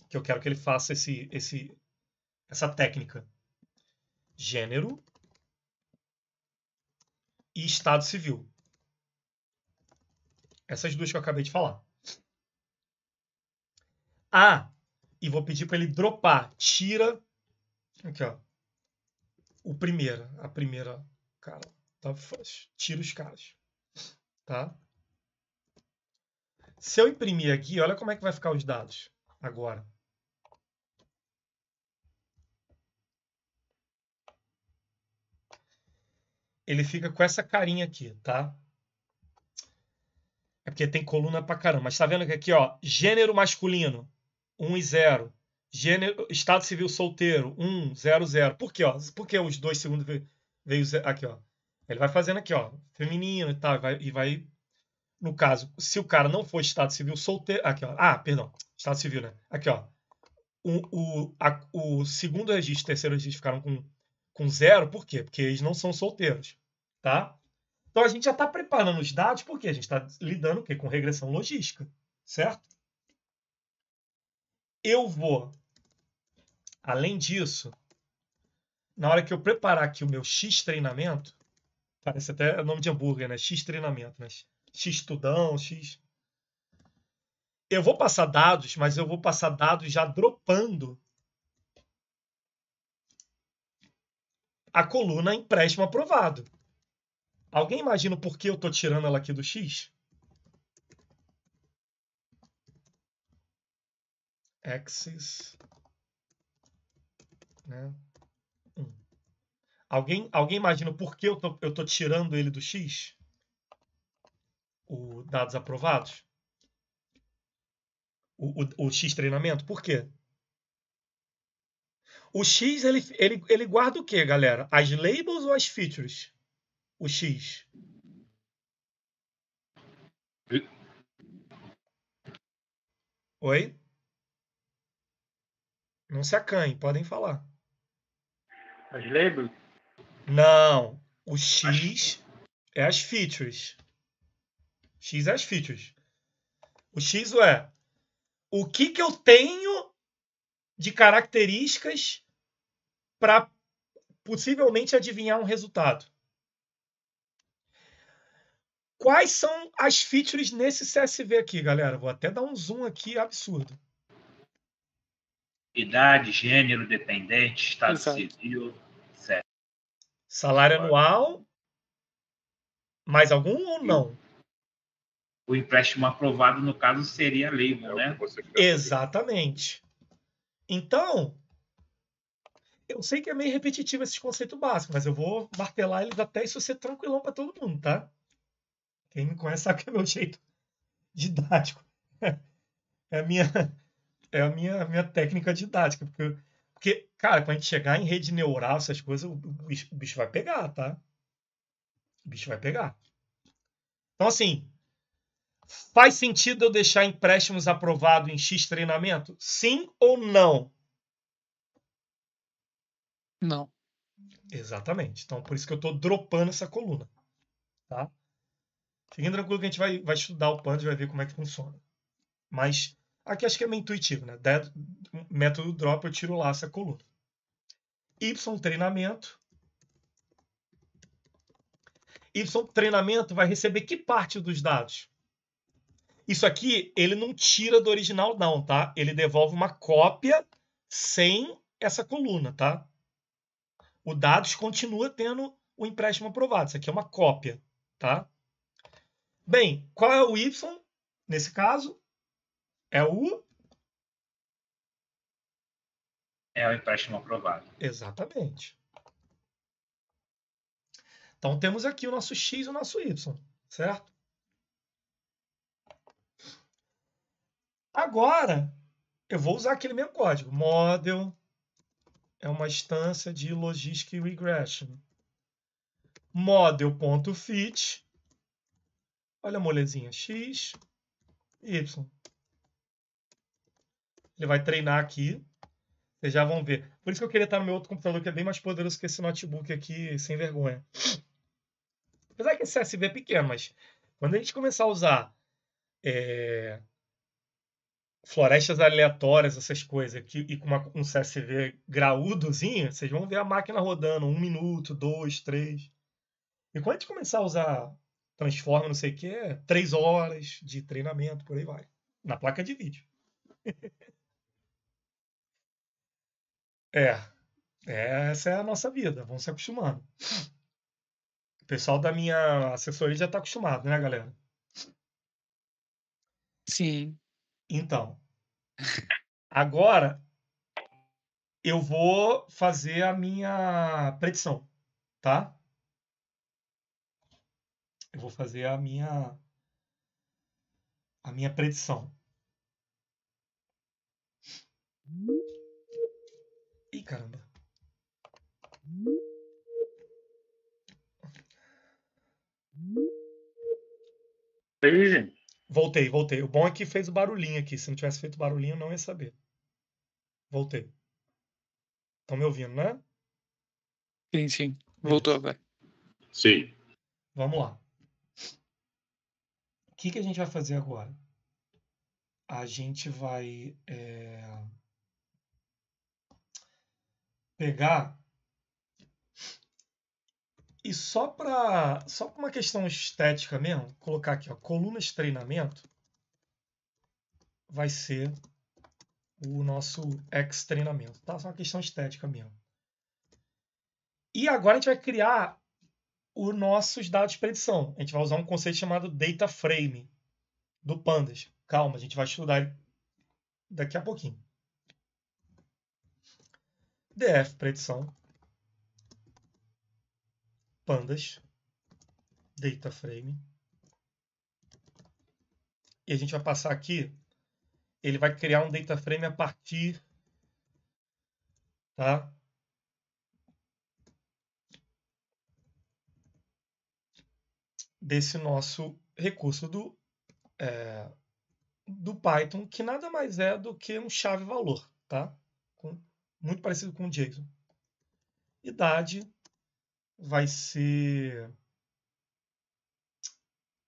Que eu quero que ele faça essa técnica. Gênero. E Estado Civil. Essas duas que eu acabei de falar. E vou pedir para ele dropar. Tira. Aqui, ó. A primeira cara. Tá? Tira os caras. Tá? Se eu imprimir aqui, olha como é que vai ficar os dados agora. Ele fica com essa carinha aqui, tá? É porque tem coluna pra caramba. Mas tá vendo que aqui, ó, gênero masculino, 1 e 0. Gênero, Estado Civil solteiro, 1, 0, 0. Por quê, ó? Por que os 2 segundos veio aqui, ó? Ele vai fazendo aqui, ó, feminino e tal, e vai... No caso, se o cara não for Estado Civil solteiro... Aqui, ó. Perdão. Estado Civil, né? Aqui, ó. o segundo registro e o terceiro registro ficaram com 0, por quê? Porque eles não são solteiros, tá? Então a gente já está preparando os dados, porque a gente está lidando o quê? Com regressão logística, certo? Eu vou, além disso, na hora que eu preparar aqui o meu X treinamento, parece até nome de hambúrguer, né? X treinamento, né? X estudão, X... Eu vou passar dados, mas eu vou passar dados já dropando a coluna empréstimo aprovado. Alguém imagina por que eu estou tirando ela aqui do X? Axis, né? Alguém imagina por que eu tô tirando ele do X? O dados aprovados? O X treinamento? Por quê? O X, ele guarda o quê, galera? As labels ou as features? O X. Oi? Não se acanhe, podem falar. As labels? Não. O X é as features. X é as features. O X é o que eu tenho de características para possivelmente adivinhar um resultado. Quais são as features nesse CSV aqui, galera? Vou até dar um zoom aqui absurdo. Idade, gênero, dependente, estado Exato. civil, etc. Salário anual. Mais algum ou não? O empréstimo aprovado, no caso, seria a label, né? Exatamente. Então, eu sei que é meio repetitivo esses conceitos básicos, mas eu vou martelar eles até isso ser tranquilão para todo mundo, tá? Quem me conhece sabe que é meu jeito didático. É a minha técnica didática. Porque, cara, quando a gente chegar em rede neural, essas coisas, o bicho vai pegar, tá? O bicho vai pegar. Então, assim, faz sentido eu deixar empréstimos aprovados em X treinamento? Sim ou não? Não. Exatamente. Então, por isso que eu estou dropando essa coluna. Tá? Fiquem tranquilo que a gente vai estudar o Pandas e vai ver como é que funciona. Mas aqui acho que é meio intuitivo, né? Método drop, eu tiro lá essa coluna. Y treinamento. Y treinamento vai receber que parte dos dados? Isso aqui, ele não tira do original não, tá? Ele devolve uma cópia sem essa coluna, tá? O dados continua tendo o empréstimo aprovado. Isso aqui é uma cópia, tá? Bem, qual é o Y nesse caso? É o... É o empréstimo aprovado. Exatamente. Então temos aqui o nosso X e o nosso Y, certo? Agora, eu vou usar aquele mesmo código. Model é uma instância de Logistic Regression. Model.fit. Olha a molezinha. X, Y. Ele vai treinar aqui. Vocês já vão ver. Por isso que eu queria estar no meu outro computador, que é bem mais poderoso que esse notebook aqui, sem vergonha. Apesar que esse CSV é pequeno, mas quando a gente começar a usar florestas aleatórias, essas coisas, e com um CSV graúdozinho, vocês vão ver a máquina rodando 1 minuto, 2, 3. E quando a gente começar a usar transforma, não sei o que, 3 horas de treinamento, por aí vai. Na placa de vídeo. Essa é a nossa vida, vamos se acostumando. O pessoal da minha assessoria já está acostumado, né, galera? Sim. Então, agora eu vou fazer a minha predição, tá? Eu vou fazer a minha predição. Ih, caramba. Voltei. O bom é que fez o barulhinho aqui. Se não tivesse feito barulhinho, eu não ia saber. Voltei. Estão me ouvindo, né? Sim, sim. Voltou agora. Sim. Vamos lá. O que a gente vai fazer agora? A gente vai pegar e só para uma questão estética mesmo, colocar aqui, ó, colunas de treinamento vai ser o nosso X-treinamento, tá? Só uma questão estética mesmo. E agora a gente vai criar os nossos dados de predição. A gente vai usar um conceito chamado Data Frame do Pandas. Calma, a gente vai estudar ele daqui a pouquinho. DF predição, Pandas, Data Frame. E a gente vai passar aqui, ele vai criar um Data Frame a partir, tá? Desse nosso recurso do Python, que nada mais é do que um chave-valor, tá? Muito parecido com o JSON. Idade vai ser...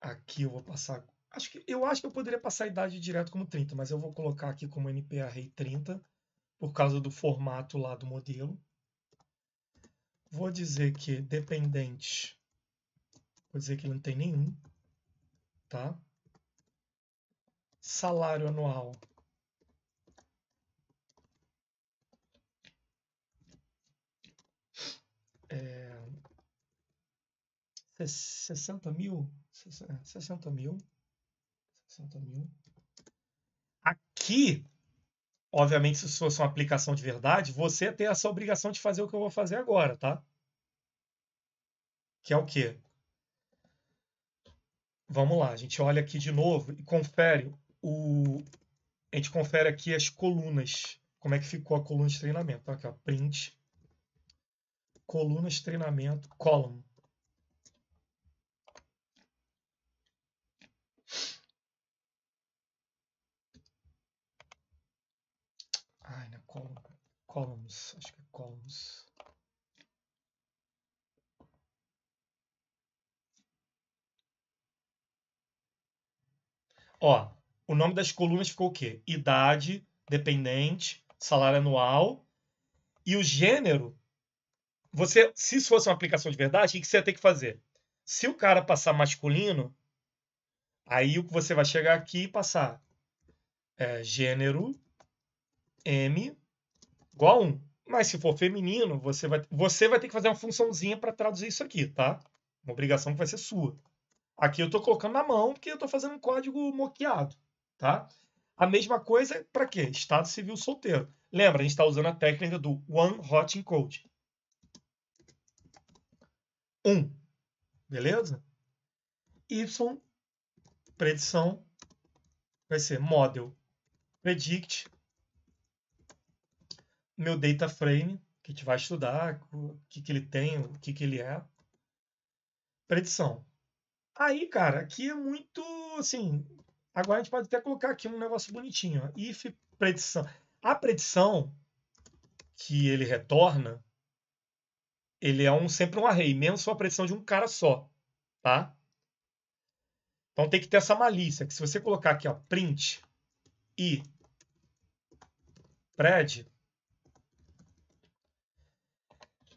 Aqui eu vou passar... Eu acho que eu poderia passar a idade direto como 30, mas eu vou colocar aqui como NP-Array 30, por causa do formato lá do modelo. Vou dizer que dependente... Vou dizer que ele não tem nenhum, tá? Salário anual. É 60 mil. 60 mil. 60 mil. Aqui, obviamente, se isso fosse uma aplicação de verdade, você tem essa obrigação de fazer o que eu vou fazer agora, tá? Que é o quê? Vamos lá, a gente olha aqui de novo e confere a gente confere aqui as colunas. Como é que ficou a coluna de treinamento? Então, aqui, ó, print, coluna de treinamento, column. Ai, não é column. Columns, acho que é columns. Ó, o nome das colunas ficou o quê? Idade, dependente, salário anual e o gênero. Se isso fosse uma aplicação de verdade, o que você ia ter que fazer? Se o cara passar masculino, aí o que você vai chegar aqui e passar gênero M igual a 1. Mas se for feminino, você vai ter que fazer uma funçãozinha para traduzir isso aqui, tá? Uma obrigação que vai ser sua. Aqui eu estou colocando na mão porque eu estou fazendo um código moqueado, tá? A mesma coisa para quê? Estado civil solteiro. Lembra, a gente está usando a técnica do One Hot Encode. 1. Beleza? Y, predição, vai ser model predict, meu data frame, que a gente vai estudar, o que ele tem, o que ele é. Predição. Aí, cara, aqui é muito, assim... Agora a gente pode até colocar aqui um negócio bonitinho. Ó. If predição. A predição que ele retorna, ele é sempre um array, mesmo se for a predição de um cara só, tá? Então tem que ter essa malícia, que se você colocar aqui, ó, print e pred...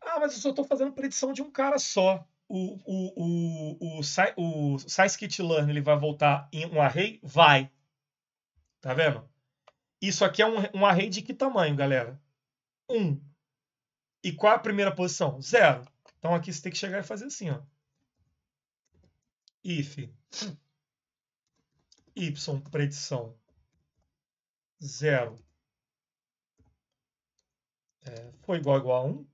Ah, mas eu só estou fazendo predição de um cara só. O scikit-learn ele vai voltar em um array? Vai. Tá vendo? Isso aqui é um array de que tamanho, galera? 1. E qual é a primeira posição? 0. Então aqui você tem que chegar e fazer assim, ó. If y predição 0 foi igual a 1.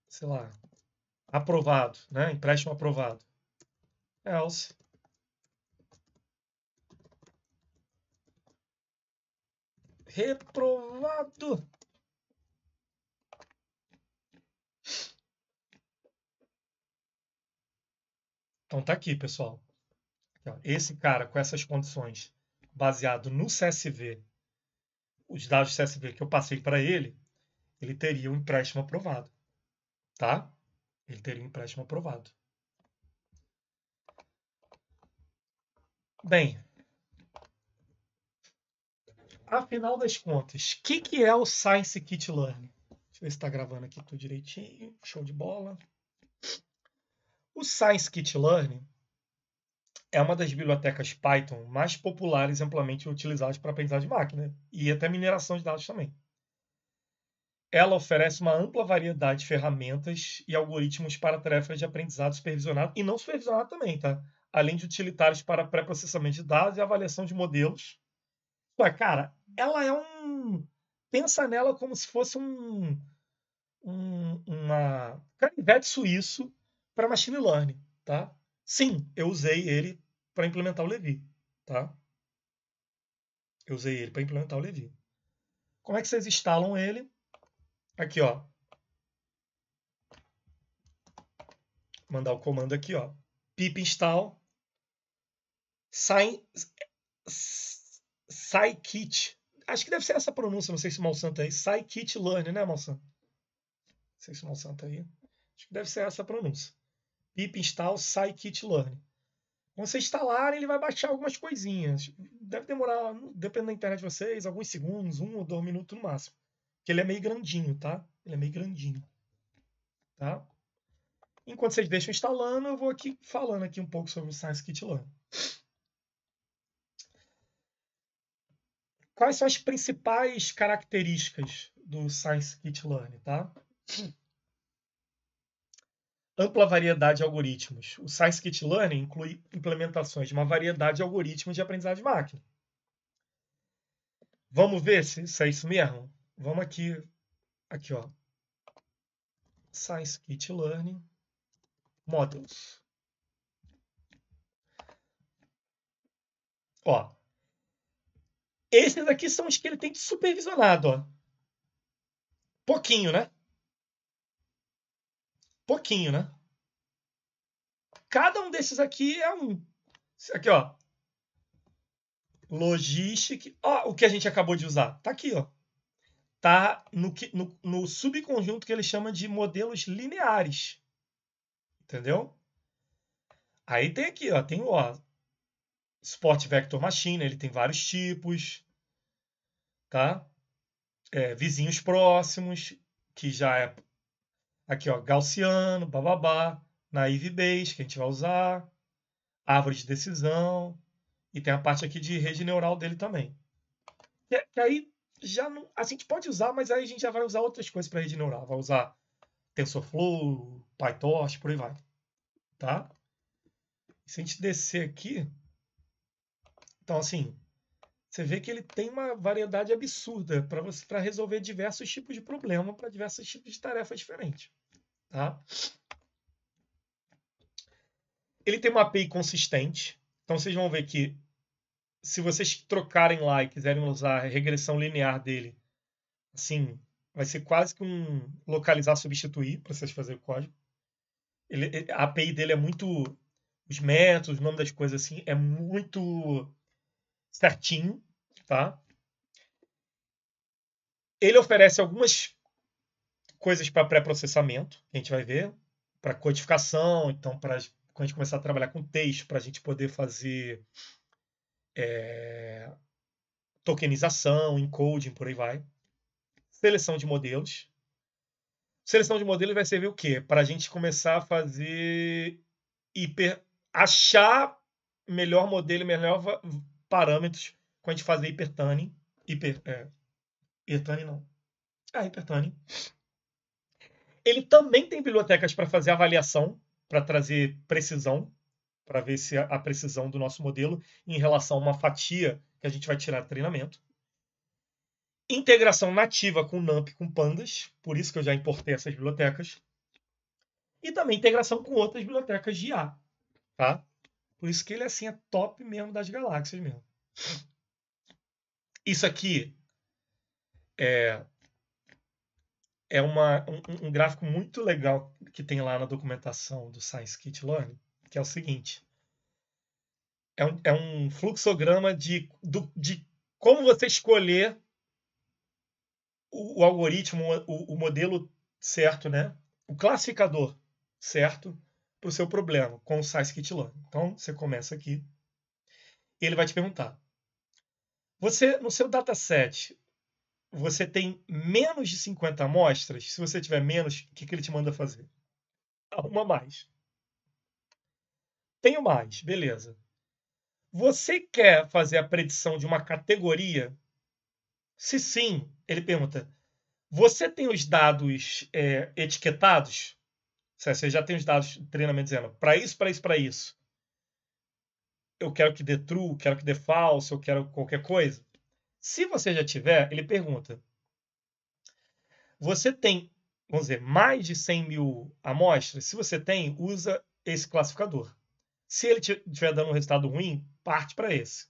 Sei lá, aprovado, né? Empréstimo aprovado. Else. Reprovado. Então tá aqui, pessoal. Ó, esse cara com essas condições, baseado no CSV, os dados CSV que eu passei para ele teria um empréstimo aprovado, tá? Ele teria um empréstimo aprovado. Bem, afinal das contas, o que é o Scikit-Learn? Deixa eu ver se está gravando aqui tudo direitinho. Show de bola. O Scikit-Learn é uma das bibliotecas Python mais populares e amplamente utilizadas para aprendizagem de máquina e até mineração de dados também. Ela oferece uma ampla variedade de ferramentas e algoritmos para tarefas de aprendizado supervisionado e não supervisionado também, tá? Além de utilitários para pré-processamento de dados e avaliação de modelos. Ué, cara, ela é um... Pensa nela como se fosse uma canivete suíço para machine learning, tá? Sim, eu usei ele para implementar o Levi, tá? Eu usei ele para implementar o Levi. Como é que vocês instalam ele? Aqui, ó. Mandar o comando aqui, ó. Pip install scikit. Acho que deve ser essa pronúncia, não sei se o Malsan tá aí. Scikit-learn, né, Malsan? Não sei se o Malsan tá aí. Acho que deve ser essa a pronúncia. Pip install scikit-learn. Quando você instalar, ele vai baixar algumas coisinhas. Deve demorar, dependendo da internet de vocês, alguns segundos, 1 ou 2 minutos no máximo. Porque ele é meio grandinho, tá? Ele é meio grandinho. Tá? Enquanto vocês deixam instalando, eu vou aqui falando aqui um pouco sobre o Scikit-Learn. Quais são as principais características do Scikit-Learn, tá? Ampla variedade de algoritmos. O Scikit-Learn inclui implementações de uma variedade de algoritmos de aprendizagem de máquina. Vamos ver se é isso mesmo? Vamos aqui, ó. Scikit-Learn Models. Ó. Esses aqui são os que ele tem de supervisionado, ó. Pouquinho, né? Pouquinho, né? Cada um desses aqui é um. Aqui, ó. Logistic. Ó, o que a gente acabou de usar. Tá aqui, ó. Tá no subconjunto que ele chama de modelos lineares. Entendeu? Aí tem aqui, ó. Tem o Sport Vector Machine. Ele tem vários tipos. Tá? Vizinhos próximos. Que já é... Aqui, ó. Gaussiano, bababá. Naive Bayes, que a gente vai usar. Árvore de decisão. E tem a parte aqui de rede neural dele também. Que aí já não... A gente pode usar, mas aí a gente já vai usar outras coisas para rede neural. Vai usar TensorFlow, PyTorch, por aí vai. Tá? Se a gente descer aqui... Então, assim... Você vê que ele tem uma variedade absurda para resolver diversos tipos de problema, para diversos tipos de tarefas diferentes. Tá? Ele tem uma API consistente. Então, vocês vão ver que se vocês trocarem lá e quiserem usar a regressão linear dele, assim, vai ser quase que um localizar substituir para vocês fazerem o código. A API dele é muito... Os métodos, o nome das coisas assim, é muito certinho, tá? Ele oferece algumas coisas para pré-processamento, que a gente vai ver, para codificação, então, para quando a gente começar a trabalhar com texto, para a gente poder fazer tokenização, encoding, por aí vai. Seleção de modelos. Seleção de modelos vai servir o quê? Para a gente começar a fazer achar melhor modelo e melhor parâmetros quando a gente fazer hipertuning. Hipertuning não. Hipertuning. Ele também tem bibliotecas para fazer avaliação, para trazer precisão, para ver se a precisão do nosso modelo em relação a uma fatia que a gente vai tirar do treinamento. Integração nativa com NumPy e com Pandas, por isso que eu já importei essas bibliotecas. E também integração com outras bibliotecas de IA. Tá? Por isso que ele assim, é top mesmo das galáxias mesmo. Isso aqui é um gráfico muito legal que tem lá na documentação do Scikit-Learn, que é o seguinte. é um fluxograma de como você escolher o algoritmo, o modelo certo, né? O classificador certo para o seu problema com o scikit-learn. Então, você começa aqui. Ele vai te perguntar. Você, no seu dataset, você tem menos de 50 amostras? Se você tiver menos, o que ele te manda fazer? Arruma mais. Tenho mais, beleza. Você quer fazer a predição de uma categoria? Se sim, ele pergunta: você tem os dados etiquetados? Você já tem os dados de treinamento dizendo para isso, para isso, para isso. Eu quero que dê true, quero que dê false, eu quero qualquer coisa. Se você já tiver, ele pergunta: você tem, vamos dizer, mais de 100 mil amostras? Se você tem, usa esse classificador. Se ele estiver dando um resultado ruim, parte para esse.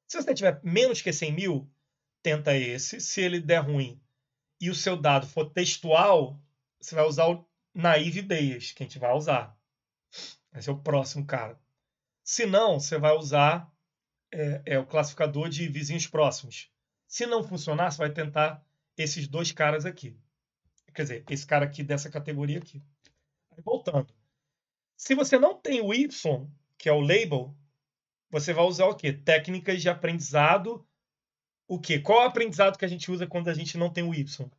Se você tiver menos que 100 mil, tenta esse. Se ele der ruim e o seu dado for textual, você vai usar o Naive Bayes, que a gente vai usar. Esse é o próximo cara. Se não, você vai usar o classificador de vizinhos próximos. Se não funcionar, você vai tentar esses dois caras aqui. Quer dizer, esse cara aqui dessa categoria aqui. Aí, voltando. Se você não tem o Y, que é o label, você vai usar o quê? Técnicas de aprendizado. O quê? Qual é o aprendizado que a gente usa quando a gente não tem o Y?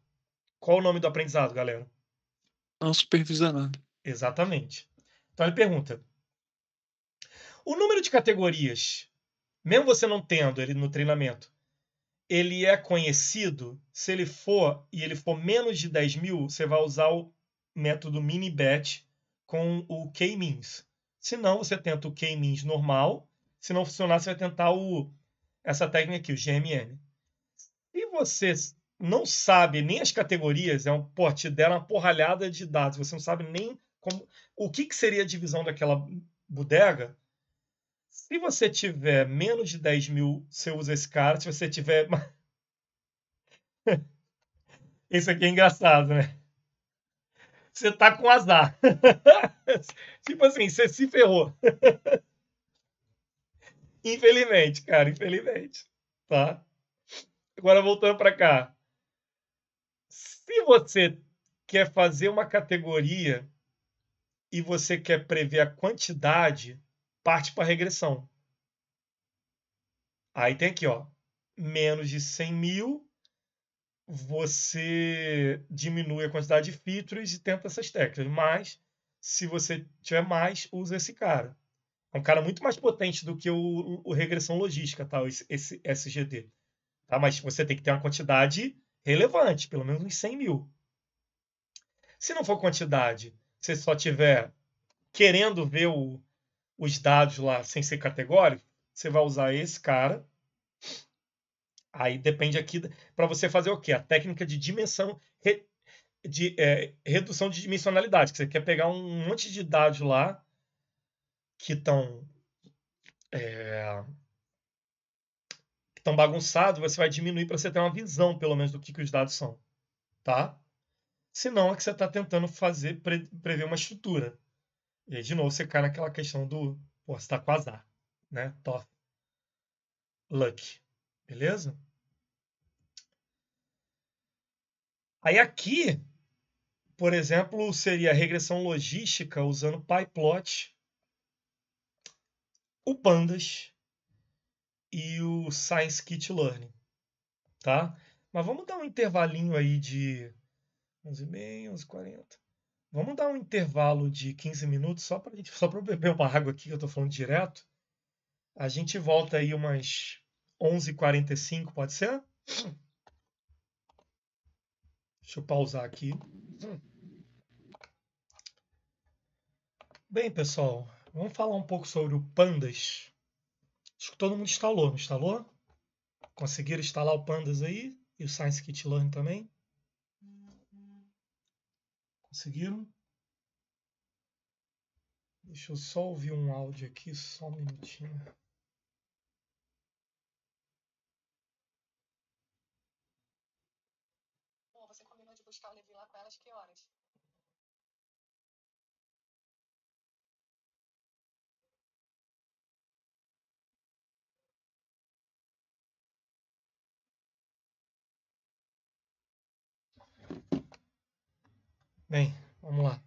Qual o nome do aprendizado, galera? Não supervisionado. Exatamente. Então ele pergunta: o número de categorias, mesmo você não tendo ele no treinamento, ele é conhecido? Se ele for e ele for menos de 10 mil, você vai usar o método mini-batch com o k-means. Se não, você tenta o k-means normal. Se não funcionar, você vai tentar essa técnica aqui, o GMM. Se você não sabe nem as categorias, te deram uma porralhada de dados, você não sabe nem o que seria a divisão daquela bodega. Se você tiver menos de 10 mil, você usa esse cara. Se você tiver... Isso aqui é engraçado, né? Você tá com azar. Tipo assim, você se ferrou. Infelizmente, cara, infelizmente. Tá? Agora, voltando para cá. Se você quer fazer uma categoria e você quer prever a quantidade, parte para regressão. Aí tem aqui, ó, menos de 100 mil, você diminui a quantidade de features e tenta essas técnicas. Mas, se você tiver mais, usa esse cara. É um cara muito mais potente do que o regressão logística, tá? Esse SGD. Tá? Mas você tem que ter uma quantidade relevante, pelo menos uns 100 mil. Se não for quantidade, você só tiver querendo ver os dados lá sem ser categórico, você vai usar esse cara. Aí depende aqui para você fazer o quê? A técnica de dimensão, redução de dimensionalidade, que você quer pegar um monte de dados lá que estão bagunçados, você vai diminuir para você ter uma visão, pelo menos, do que os dados são. Tá? Senão é que você está tentando prever uma estrutura. E aí, de novo, você cai naquela questão do você está com azar. Né? Top. Luck. Beleza? Aí aqui, por exemplo, seria a regressão logística usando PyPlot, o Pandas e o scikit-learn, tá? Mas vamos dar um intervalinho aí de 11h30, 11h40. Vamos dar um intervalo de 15 minutos só para eu beber uma água aqui, que eu estou falando direto. A gente volta aí umas 11h45, pode ser? Deixa eu pausar aqui. Bem, pessoal, vamos falar um pouco sobre o Pandas. Acho que todo mundo instalou, não instalou? Conseguiram instalar o Pandas aí? E o scikit-learn também? Conseguiram? Deixa eu só ouvir um áudio aqui, só um minutinho. Você combinou de buscar o Levi lá com elas que horas? Bem, vamos lá.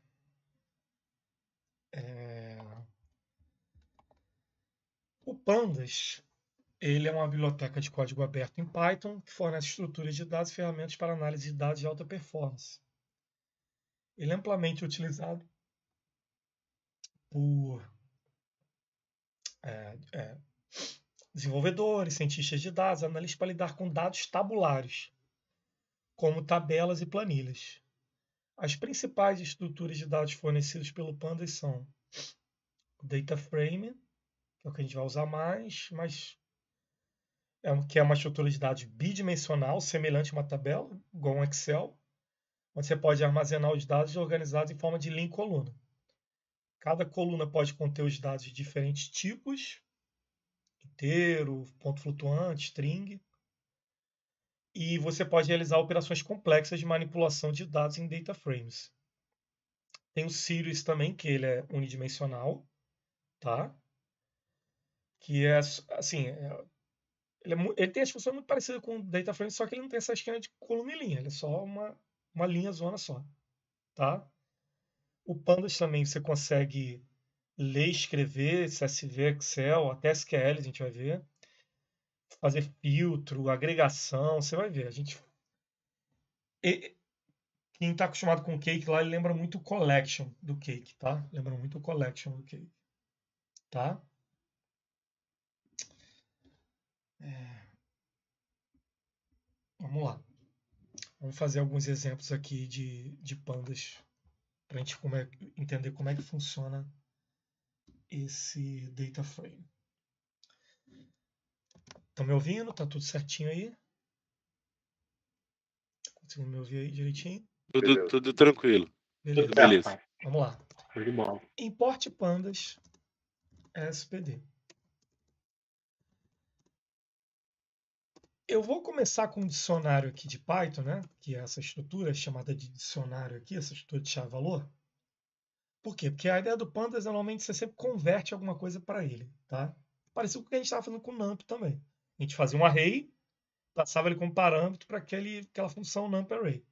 O Pandas, ele é uma biblioteca de código aberto em Python que fornece estruturas de dados e ferramentas para análise de dados de alta performance. Ele é amplamente utilizado por desenvolvedores, cientistas de dados, analistas para lidar com dados tabulares, como tabelas e planilhas. As principais estruturas de dados fornecidas pelo Pandas são o Data Frame, que é o que a gente vai usar mais, mas que é uma estrutura de dados bidimensional, semelhante a uma tabela, igual um Excel, onde você pode armazenar os dados organizados em forma de linha e coluna. Cada coluna pode conter os dados de diferentes tipos, inteiro, ponto flutuante, string, e você pode realizar operações complexas de manipulação de dados em data frames. Tem o Sirius também, que ele é unidimensional, tá? Que é assim, ele tem as funções muito parecidas com o data frame, só que ele não tem essa esquema de coluna e linha, ele é só uma linha zona só, tá? O Pandas também você consegue ler, escrever, CSV, Excel, até SQL a gente vai ver, fazer filtro, agregação, você vai ver. Quem está acostumado com o Cake lá, ele lembra muito o Collection do Cake, tá? Lembra muito o Collection do Cake, tá? Vamos lá. Vamos fazer alguns exemplos aqui de Pandas para a gente entender como é que funciona esse data frame. Estão me ouvindo? Tá tudo certinho aí? Conseguindo me ouvir aí direitinho? Tudo tranquilo. Beleza. Beleza. Vamos lá. Show de bola. Importe Pandas SPD. Eu vou começar com um dicionário aqui de Python, né? Que é essa estrutura chamada de dicionário aqui, essa estrutura de chave-valor. Por quê? Porque a ideia do Pandas é normalmente você sempre converte alguma coisa para ele, tá? Parecido com o que a gente estava fazendo com o NumPy também. A gente fazia um array, passava ele como parâmetro para aquela função NumPy array.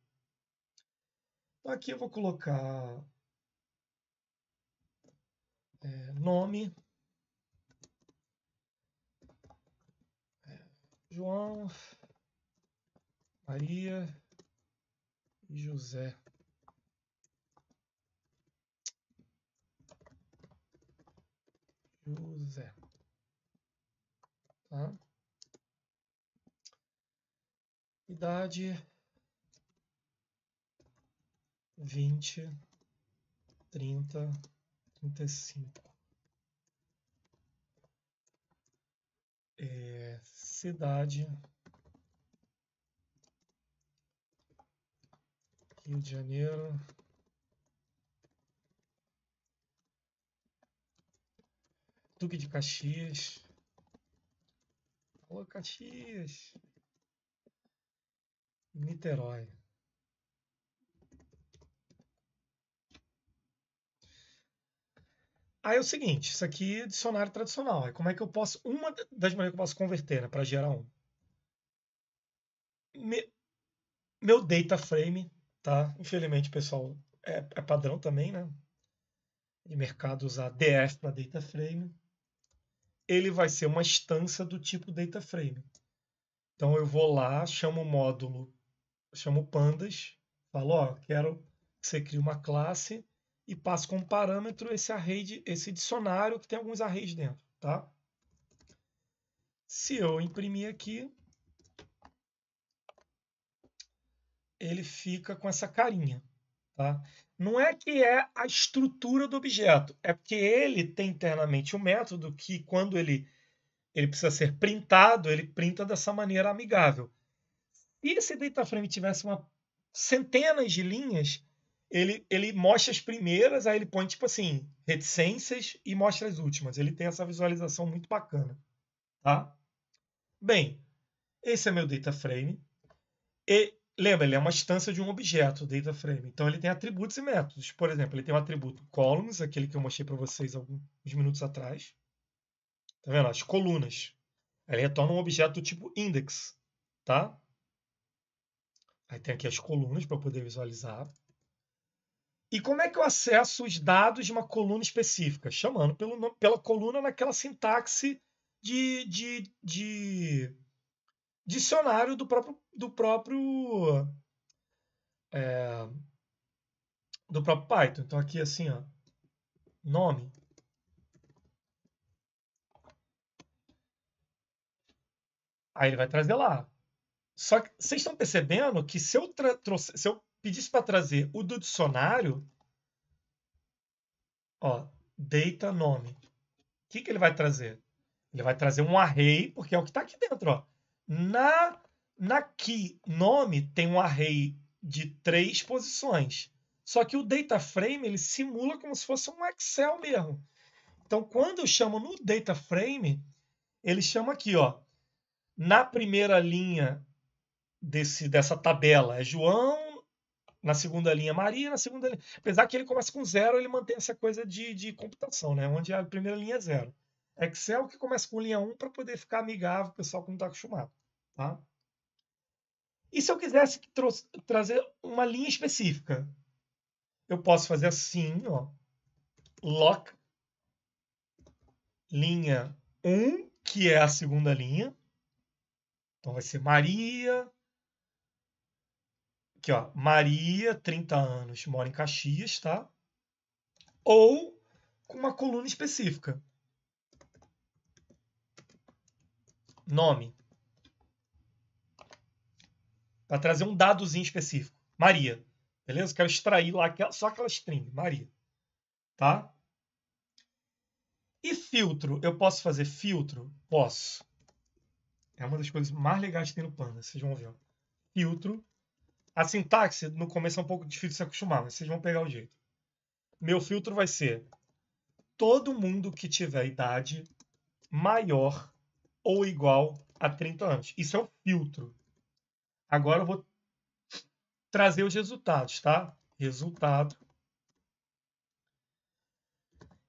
Então aqui eu vou colocar nome, João, Maria e José. Tá? Idade 20, 30, 35. Cidade Rio de Janeiro. Duque de Caxias. Alô, Caxias. Niterói. Aí é o seguinte, isso aqui é dicionário tradicional. Aí como é que eu posso... Uma das maneiras que eu posso converter, né, para gerar um. Meu data frame, tá? Infelizmente, pessoal, é padrão também, né? De mercado usar DF para data frame. Ele vai ser uma instância do tipo data frame. Então eu vou lá, chamo o módulo, chamo pandas, falo, ó, quero que você crie uma classe e passo como parâmetro esse dicionário que tem alguns arrays dentro, tá? Se eu imprimir aqui, ele fica com essa carinha, tá? Não é que é a estrutura do objeto, é porque ele tem internamente um método que quando ele precisa ser printado, ele printa dessa maneira amigável. E esse data frame tivesse centenas de linhas, ele mostra as primeiras, aí ele põe tipo assim, reticências e mostra as últimas. Ele tem essa visualização muito bacana, tá? Bem, esse é meu data frame. E lembra, ele é uma instância de um objeto, data frame. Então ele tem atributos e métodos. Por exemplo, ele tem o atributo columns, aquele que eu mostrei para vocês alguns minutos atrás. Tá vendo? As colunas. Ele retorna um objeto do tipo index, tá? Aí tem aqui as colunas para poder visualizar. E como é que eu acesso os dados de uma coluna específica? Chamando pela coluna naquela sintaxe de dicionário do próprio Python. Então aqui assim, ó, nome. Aí ele vai trazer lá. Só que vocês estão percebendo que se eu pedisse para trazer o do dicionário, ó, data nome, o que ele vai trazer? Ele vai trazer um array, porque é o que está aqui dentro, ó. Na key nome tem um array de 3 posições. Só que o data frame ele simula como se fosse um Excel mesmo. Então, quando eu chamo no data frame, ele chama aqui, ó, na primeira linha dessa tabela é João, na segunda linha Maria, na segunda linha... Apesar que ele começa com 0, ele mantém essa coisa de computação, né? Onde a primeira linha é 0. Excel que começa com linha 1 para poder ficar amigável, o pessoal que não está acostumado. Tá? E se eu quisesse trazer uma linha específica? Eu posso fazer assim, ó, lock linha 1, que é a segunda linha. Então vai ser Maria. Aqui, ó, Maria, 30 anos, mora em Caxias, tá? Ou com uma coluna específica. Nome. Para trazer um dadozinho específico. Maria. Beleza? Quero extrair lá só aquela string. Maria. Tá? E filtro. Eu posso fazer filtro? Posso. É uma das coisas mais legais que tem no Panda. Vocês vão ver. Filtro. A sintaxe, no começo é um pouco difícil de se acostumar, mas vocês vão pegar o jeito. Meu filtro vai ser todo mundo que tiver idade maior ou igual a 30 anos. Isso é o filtro. Agora eu vou trazer os resultados, tá? Resultado.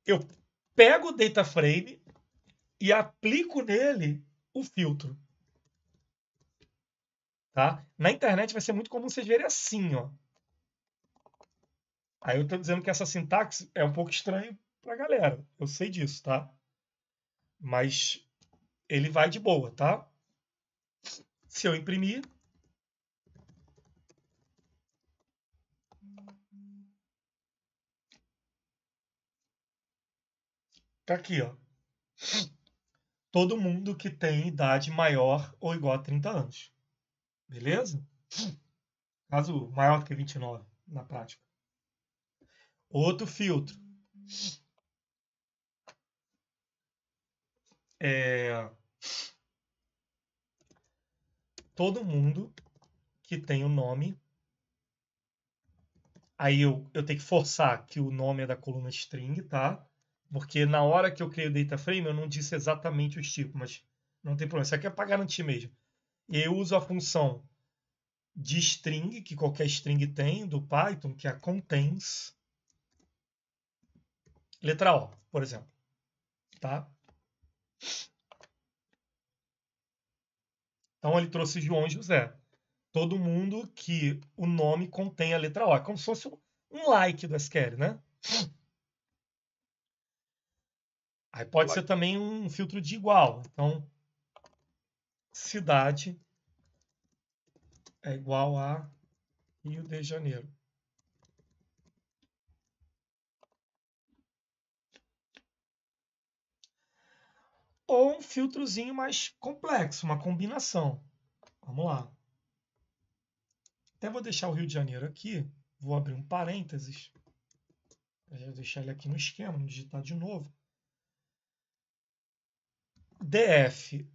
Eu pego o data frame e aplico nele o filtro. Tá? Na internet vai ser muito comum vocês verem assim, ó. Aí eu estou dizendo que essa sintaxe é um pouco estranho para a galera. Eu sei disso, tá? Mas ele vai de boa, tá? Se eu imprimir, tá aqui, ó. Todo mundo que tem idade maior ou igual a 30 anos. Beleza? Caso maior do que 29 na prática. Outro filtro. Todo mundo que tem o nome. Aí eu tenho que forçar que o nome é da coluna string, tá? Porque na hora que eu criei o data frame, eu não disse exatamente os tipos, mas não tem problema. Isso aqui é para garantir mesmo. E eu uso a função de string, que qualquer string tem, do Python, que é a contains, letra O, por exemplo. Tá? Então ele trouxe João e José. Todo mundo que o nome contém a letra O. É como se fosse um like do SQL, né? Aí pode ser também um filtro de igual. Então, cidade é igual a Rio de Janeiro. Ou um filtrozinho mais complexo, uma combinação. Vamos lá. Até vou deixar o Rio de Janeiro aqui. Vou abrir um parênteses. Vou deixar ele aqui no esquema, vou digitar de novo. DF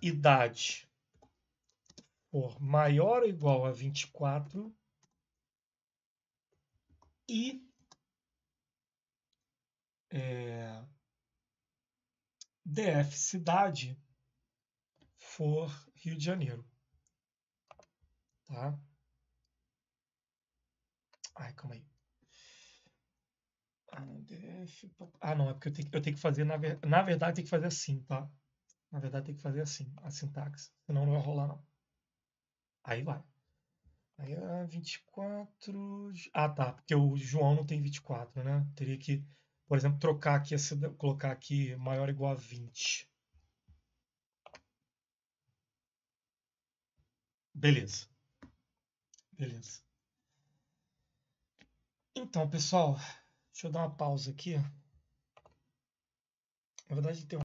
idade for maior ou igual a 24 e DF cidade for Rio de Janeiro. Tá? Ai, calma aí. Não, é porque eu tenho que fazer, na verdade, tem que fazer assim, tá? Na verdade, tem que fazer assim, a sintaxe. Senão não vai rolar, não. Aí vai. Aí é 24. Ah, tá. Porque o João não tem 24, né? Teria que, por exemplo, trocar aqui, colocar aqui maior ou igual a 20. Beleza. Beleza. Então, pessoal, deixa eu dar uma pausa aqui. Na verdade, tem